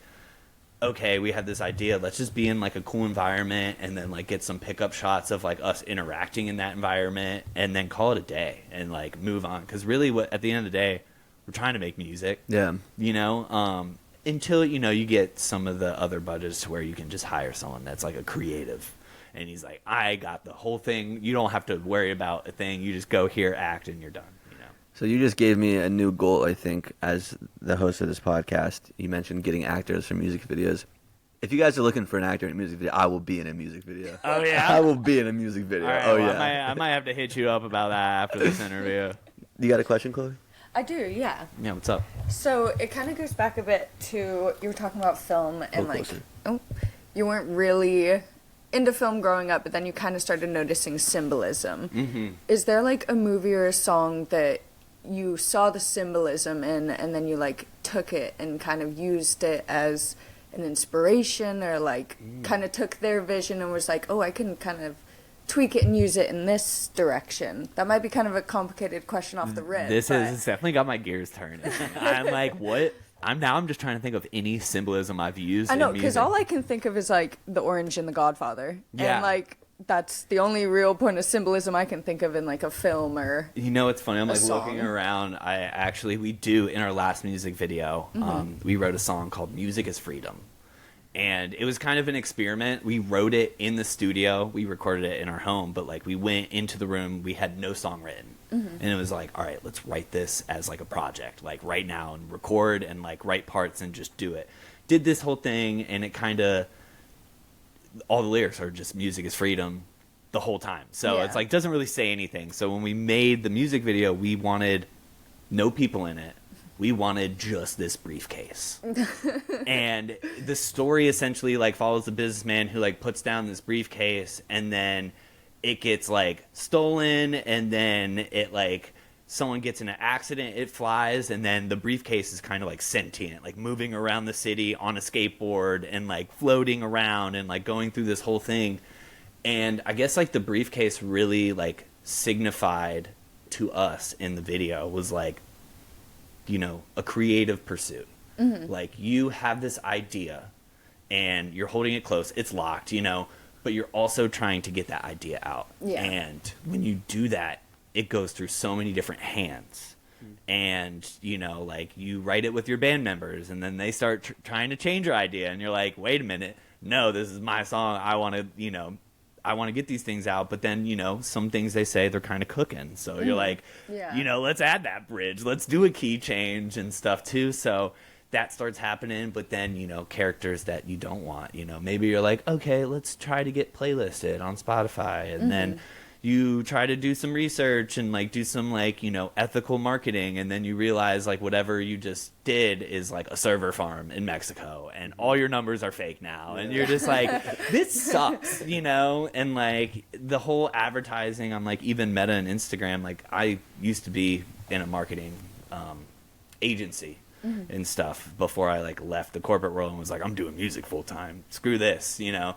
okay, we had this idea, let's just be in like a cool environment and then like get some pickup shots of like us interacting in that environment and then call it a day and like move on. Because really at the end of the day, we're trying to make music. Yeah. You know, until, you know, you get some of the other budgets to where you can just hire someone that's like a creative. And he's like, I got the whole thing. You don't have to worry about a thing. You just go here, act, and you're done. You know. So you just gave me a new goal, I think, as the host of this podcast. You mentioned getting actors for music videos. If you guys are looking for an actor in a music video, I will be in a music video. Oh, yeah? I will be in a music video. All right, oh well, yeah. I might have to hit you up about that after this interview. You got a question, Chloe? I do, yeah. Yeah, what's up? So it kind of goes back a bit to you were talking about film and closer. You weren't really into film growing up, but then you kind of started noticing symbolism. Mm-hmm. Is there like a movie or a song that you saw the symbolism in, and then you like took it and kind of used it as an inspiration, or like kind of took their vision and was like, oh, I can kind of tweak it and use it in this direction? That might be kind of a complicated question off the rip. This but- has definitely got my gears turning. I'm like, what? I'm just trying to think of any symbolism I've used. I know, in because music. all I can think of is like the orange in The Godfather. Yeah. And like that's the only real point of symbolism I can think of in like a film or You know, it's funny. I'm like song. looking around. We do in our last music video. We wrote a song called "Music Is Freedom," and it was kind of an experiment. We wrote it in the studio. We recorded it in our home, but like we went into the room. We had no song written, and it was like, all right, let's write this as like a project, like right now, and record and like write parts and just do it. Did this whole thing, and it kind of all the lyrics are just "music is freedom" the whole time. So Yeah. it's like doesn't really say anything. So when we made the music video, we wanted no people in it. We wanted just this briefcase. And the story essentially like follows the businessman who like puts down this briefcase, and then it gets like stolen, and then it like someone gets in an accident, it flies, and then the briefcase is kind of like sentient, like moving around the city on a skateboard and like floating around and like going through this whole thing. And I guess like the briefcase really like signified to us in the video was like, you know, a creative pursuit. Like you have this idea and you're holding it close, it's locked, you know, but you're also trying to get that idea out. Yeah. And when you do that, it goes through so many different hands. And, you know, like you write it with your band members, and then they start trying to change your idea, and you're like, wait a minute, no, this is my song. I want to, you know, I want to get these things out. But then, you know, some things they say they're kind of cooking. So you're like, Yeah. you know, let's add that bridge. Let's do a key change and stuff too. So that starts happening. But then, you know, characters that you don't want, you know, maybe you're like, okay, let's try to get playlisted on Spotify. And then you try to do some research and like do some like, you know, ethical marketing, and then you realize like whatever you just did is like a server farm in Mexico, and all your numbers are fake now, and you're just like, this sucks, you know. And like the whole advertising on like even Meta and Instagram, like I used to be in a marketing agency and stuff before I like left the corporate world and was like, I'm doing music full time, screw this, you know.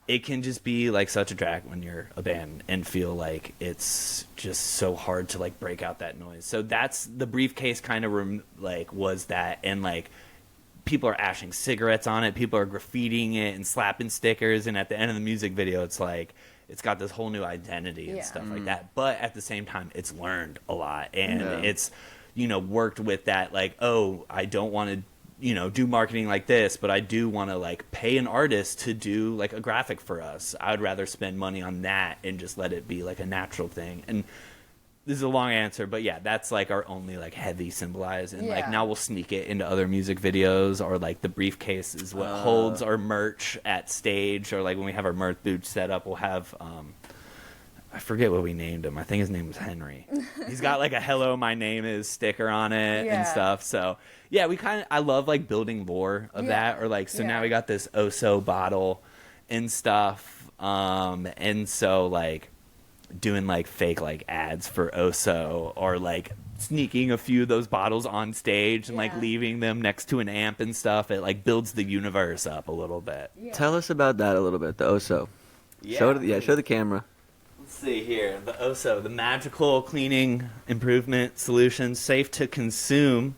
It can just be like such a drag when you're a band and feel like it's just so hard to like break out that noise. So that's the briefcase kind of like was that, and like people are ashing cigarettes on it, people are graffitiing it and slapping stickers, and at the end of the music video it's like it's got this whole new identity and stuff like that. But at the same time it's learned a lot, and it's, you know, worked with that like, oh, I don't want to, you know, do marketing like this, but I do want to like pay an artist to do like a graphic for us. I would rather spend money on that and just let it be like a natural thing. And this is a long answer, but yeah, that's like our only like heavy symbolize. And like now we'll sneak it into other music videos, or like the briefcase is what holds our merch at stage, or like when we have our merch booth set up, we'll have I forget what we named him. I think his name was Henry. He's got like a "Hello, my name is" sticker on it and stuff. So yeah, I love like building lore of that. Or like, so now we got this Oso bottle and stuff. And so like doing like fake like ads for Oso, or like sneaking a few of those bottles on stage and like leaving them next to an amp and stuff. It like builds the universe up a little bit. Tell us about that a little bit, the Oso. Show the camera. Let's see here. The Oso, the magical cleaning improvement solution, safe to consume,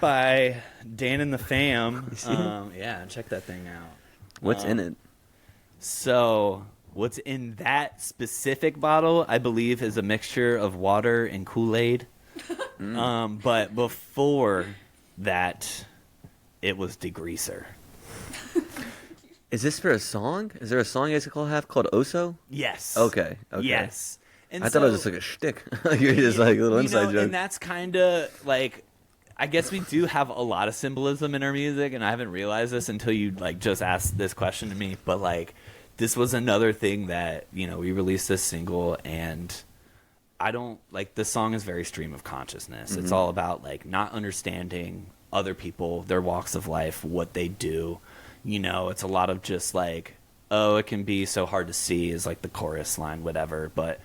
by Dan and the Fam. Yeah, check that thing out. What's in it? So, what's in that specific bottle, I believe, is a mixture of water and Kool-Aid. But before that, it was degreaser. Is this for a song? Is there a song you guys have called Oso? Yes. Okay. Yes. And I thought it was just like a shtick. You're just like a little inside joke. And that's kind of like, I guess we do have a lot of symbolism in our music, and I haven't realized this until you like just asked this question to me. But like, this was another thing that, you know, we released this single, and I don't like, the song is very stream of consciousness. It's all about like not understanding other people, their walks of life, what they do. You know, it's a lot of just like, oh, it can be so hard to see is like the chorus line, whatever. But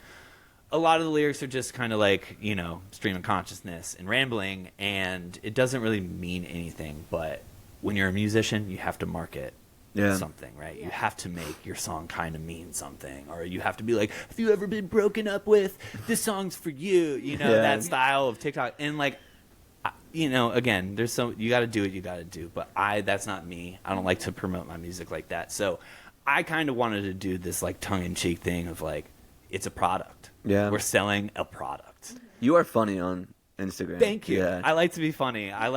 a lot of the lyrics are just kind of like, you know, stream of consciousness and rambling, and it doesn't really mean anything. But when you're a musician, you have to market something, right? You have to make your song kind of mean something, or you have to be like, have you ever been broken up with? This song's for you, you know, that style of TikTok. And like, you know, again, there's some, you got to do what you got to do, but that's not me. I don't like to promote my music like that. So I kind of wanted to do this like tongue-in-cheek thing of like, it's a product. Yeah. We're selling a product. You are funny on Instagram. Thank you. Yeah. I like to be funny. I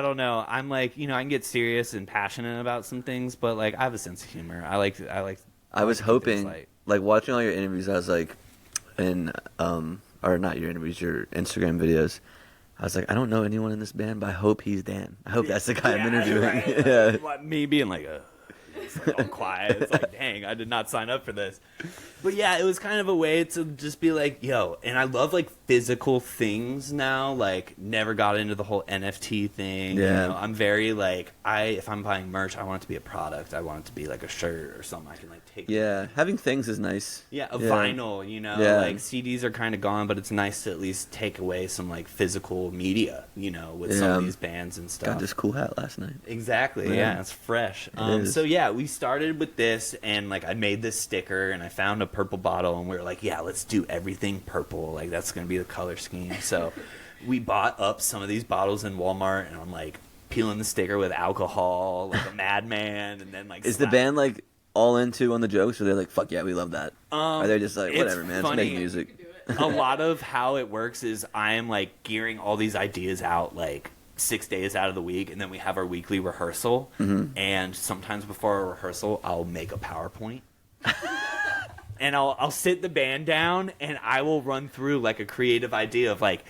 don't know. I'm like, you know, I can get serious and passionate about some things, but like I have a sense of humor. I was hoping, like watching all your interviews, I was like, or not your interviews, your Instagram videos. I was like, I don't know anyone in this band, but I hope he's Dan. I hope that's the guy I'm interviewing. Right. Yeah. Like, me being like, it's like all quiet. It's like, dang, I did not sign up for this. But yeah, it was kind of a way to just be like, yo, and I love like physical things now. Like, never got into the whole NFT thing. Yeah. You know, I'm very like, if I'm buying merch, I want it to be a product. I want it to be like a shirt or something I can like take. Yeah, having things is nice. Yeah, vinyl, you know, like CDs are kind of gone, but it's nice to at least take away some like physical media, you know, with some of these bands and stuff. Got this cool hat last night. Exactly, yeah, it's fresh. So yeah, we started with this, and like I made this sticker, and I found a purple bottle, and we were like, yeah, let's do everything purple. Like that's gonna be the color scheme. So we bought up some of these bottles in Walmart, and I'm like peeling the sticker with alcohol, like a madman, and then like. Is the band like all into on the jokes, or they're like, fuck yeah, we love that? Are they just like, whatever, man, just make music? A lot of how it works is I am like gearing all these ideas out like 6 days out of the week, and then we have our weekly rehearsal, and sometimes before a rehearsal I'll make a PowerPoint and I'll sit the band down, and I will run through like a creative idea of like,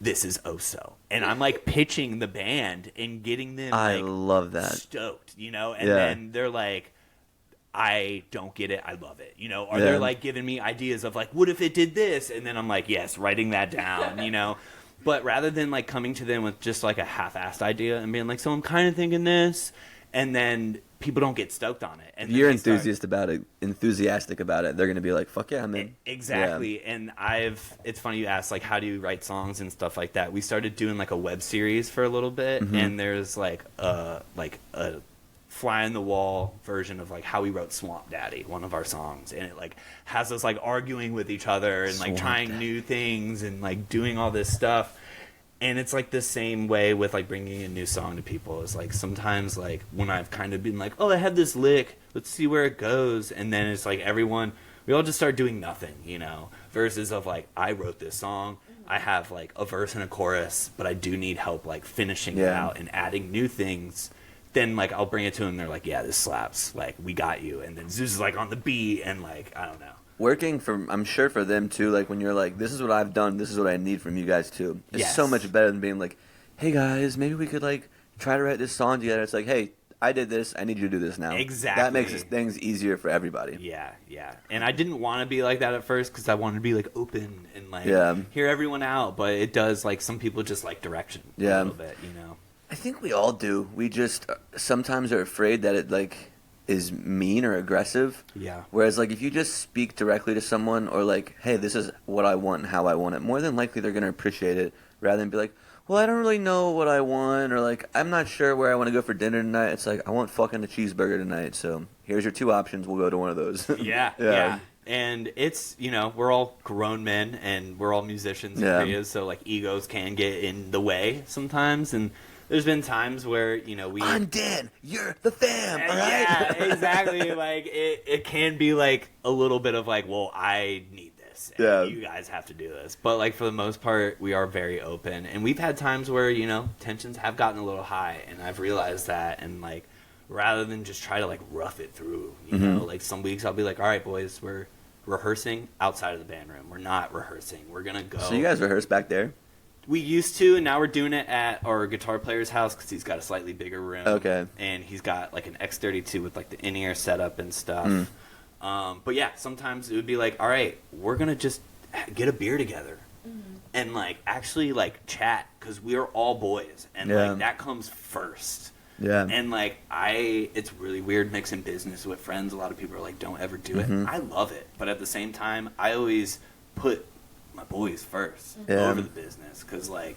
this is Oso, and I'm like pitching the band and getting them I like love that, stoked, you know, and then they're like, I don't get it, I love it, you know, or they're like giving me ideas of like, what if it did this, and then I'm like, yes, writing that down, you know. But rather than like coming to them with just like a half-assed idea and being like, so I'm kind of thinking this, and then people don't get stoked on it. And if you're enthusiastic about it, they're gonna be like, fuck yeah, I'm in. Exactly. And it's funny you asked like, how do you write songs and stuff like that. We started doing like a web series for a little bit, and there's like a fly on the wall version of like how we wrote Swamp Daddy, one of our songs, and it like has us like arguing with each other and like trying new things and like doing all this stuff. And it's like the same way with like bringing a new song to people. It's like sometimes like when I've kind of been like, oh, I have this lick, let's see where it goes, and then it's like we all just start doing nothing, you know, versus of like, I wrote this song, I have like a verse and a chorus, but I do need help like finishing it out and adding new things. Then like I'll bring it to them, and they're like, yeah, this slaps, like we got you. And then Zeus is like on the beat, and like I don't know, working I'm sure for them too, like when you're like, this is what I've done, this is what I need from you guys too, it's so much better than being like, hey guys, maybe we could like try to write this song together. It's like, hey, I did this, I need you to do this now. Exactly. That makes things easier for everybody. Yeah. And I didn't want to be like that at first, because I wanted to be like open and like hear everyone out, but it does, like some people just like direction a little bit, you know. I think we all do. We just sometimes are afraid that it like is mean or aggressive. Yeah. Whereas like if you just speak directly to someone, or like, hey, this is what I want and how I want it, more than likely they're gonna appreciate it, rather than be like, well, I don't really know what I want, or like, I'm not sure where I want to go for dinner tonight. It's like, I want fucking a cheeseburger tonight, so here's your two options. We'll go to one of those. Yeah. And it's, you know, we're all grown men, and we're all musicians and creatives, so like egos can get in the way sometimes, and there's been times where, you know, I'm Dan, you're the fam, all right? Yeah, exactly. Like, it can be, like, a little bit of, like, well, I need this. And you guys have to do this. But, like, for the most part, we are very open. And we've had times where, you know, tensions have gotten a little high. And I've realized that. And, like, rather than just try to, like, rough it through, you know, like, some weeks I'll be like, all right, boys, we're rehearsing outside of the band room. We're not rehearsing. We're going to go. So you guys rehearse back there? We used to, and now we're doing it at our guitar player's house because he's got a slightly bigger room. Okay. And he's got like an X32 with like the in-ear setup and stuff. But yeah, sometimes it would be like, all right, we're gonna just get a beer together and like actually like chat because we're all boys, and like that comes first. Yeah. And like it's really weird mixing business with friends. A lot of people are like, don't ever do it. I love it, but at the same time, I always put my boys first over the business because like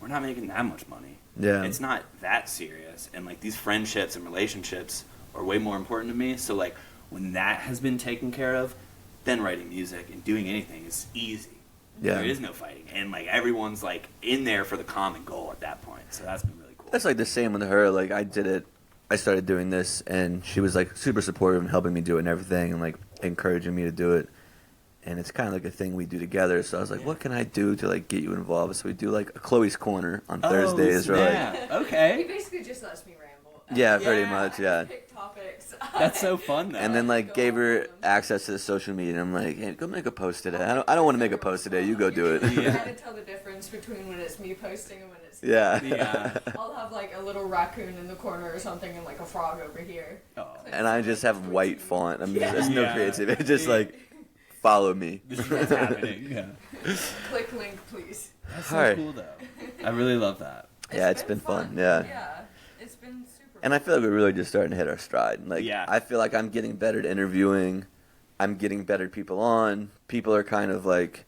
we're not making that much money. Yeah. It's not that serious, and like these friendships and relationships are way more important to me. So like when that has been taken care of, then writing music and doing anything is easy. Yeah. There is no fighting, and like everyone's like in there for the common goal at that point. So that's been really cool. That's like the same with her. Like I started doing this, and she was like super supportive and helping me do it and everything, and like encouraging me to do it. And it's kind of like a thing we do together. So I was like, what can I do to like get you involved? So we do like a Chloe's Corner on Thursdays. Or like, okay. He basically just lets me ramble. Yeah, pretty much, yeah. Pick topics. That's so fun, though. And then like gave her access to the social media. And I'm like, hey, go make a post today. I don't want to make a post today. You go do it. You gotta tell the difference between when it's me posting and when it's Yeah. I'll have like a little raccoon in the corner or something and like a frog over here. Oh. And I just have white font. I mean, there's no creativity. It's just like, follow me. This is what's happening. Yeah. Click link, please. That's so Alright. cool, though. I really love that. Yeah, it's been fun. Yeah. Yeah, it's been super. And I feel like we're really just starting to hit our stride. Like, Yeah. I feel like I'm getting better at interviewing. I'm getting better people on. People are kind of like,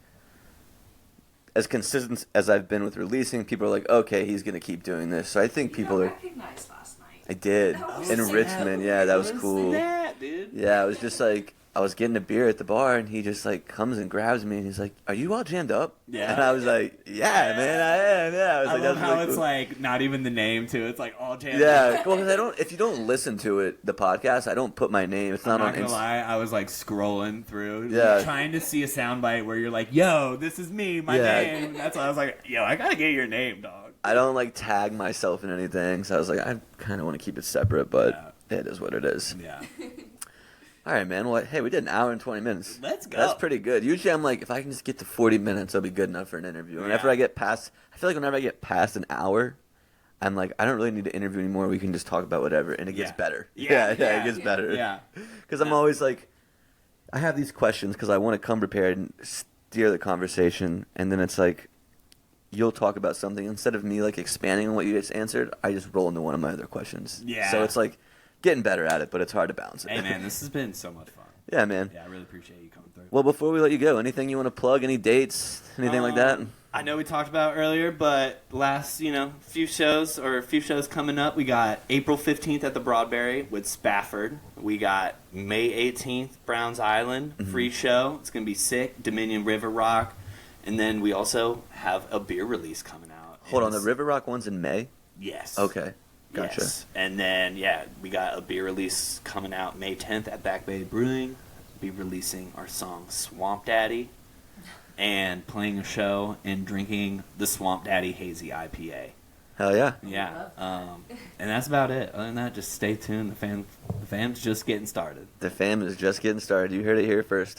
as consistent as I've been with releasing, people are like, okay, he's going to keep doing this. So I think people are. recognized last night. I did. That was In sick. Richmond. Yeah, that was cool. That, dude. Yeah, I was just like, I was getting a beer at the bar, and he just like comes and grabs me, and he's like, "Are you all jammed up?" Yeah. And I was like, "Yeah, man, I am." Yeah, I was I like, love "That's how really it's cool." like not even the name too. It's like all jam. Yeah, well, 'cause I don't. If you don't listen to it, the podcast, I don't put my name. It's I'm not not on. gonna lie, I was like scrolling through, Yeah. trying to see a soundbite where you're like, "Yo, this is me, my Yeah. name." That's why I was like, "Yo, I gotta get your name, dog." I don't like tag myself in anything, so I was like, I kind of want to keep it separate, but it is what it is. Yeah. All right, man. Well, hey, we did an hour and 20 minutes. Let's go. That's pretty good. Usually, I'm like, if I can just get to 40 minutes, I'll be good enough for an interview. And after Yeah. I get past, I feel like whenever I get past an hour, I'm like, I don't really need to interview anymore. We can just talk about whatever, and it gets Yeah. better. Yeah. It gets better. Yeah. Because I'm always like, I have these questions because I want to come prepared and steer the conversation, and then it's like, you'll talk about something instead of me like expanding on what you just answered. I just roll into one of my other questions. Yeah. So it's like getting better at it, but it's hard to balance it. Hey man, this has been so much fun. Yeah, man. Yeah, I really appreciate you coming through. Well, before we let you go, anything you want to plug? Any dates? Anything like that? I know we talked about earlier, but last, few shows coming up. We got April 15th at the Broadberry with Spafford. We got May 18th, Browns Island, free show. It's going to be sick. Dominion River Rock. And then we also have a beer release coming out. Hold on, the River Rock one's in May? Yes. Okay, gotcha. Yes. And then, we got a beer release coming out May 10th at Back Bay Brewing. Be releasing our song Swamp Daddy and playing a show and drinking the Swamp Daddy Hazy IPA. Hell yeah. Yeah. And that's about it. Other than that, just stay tuned. The fam's just getting started. The fam is just getting started. You heard it here first.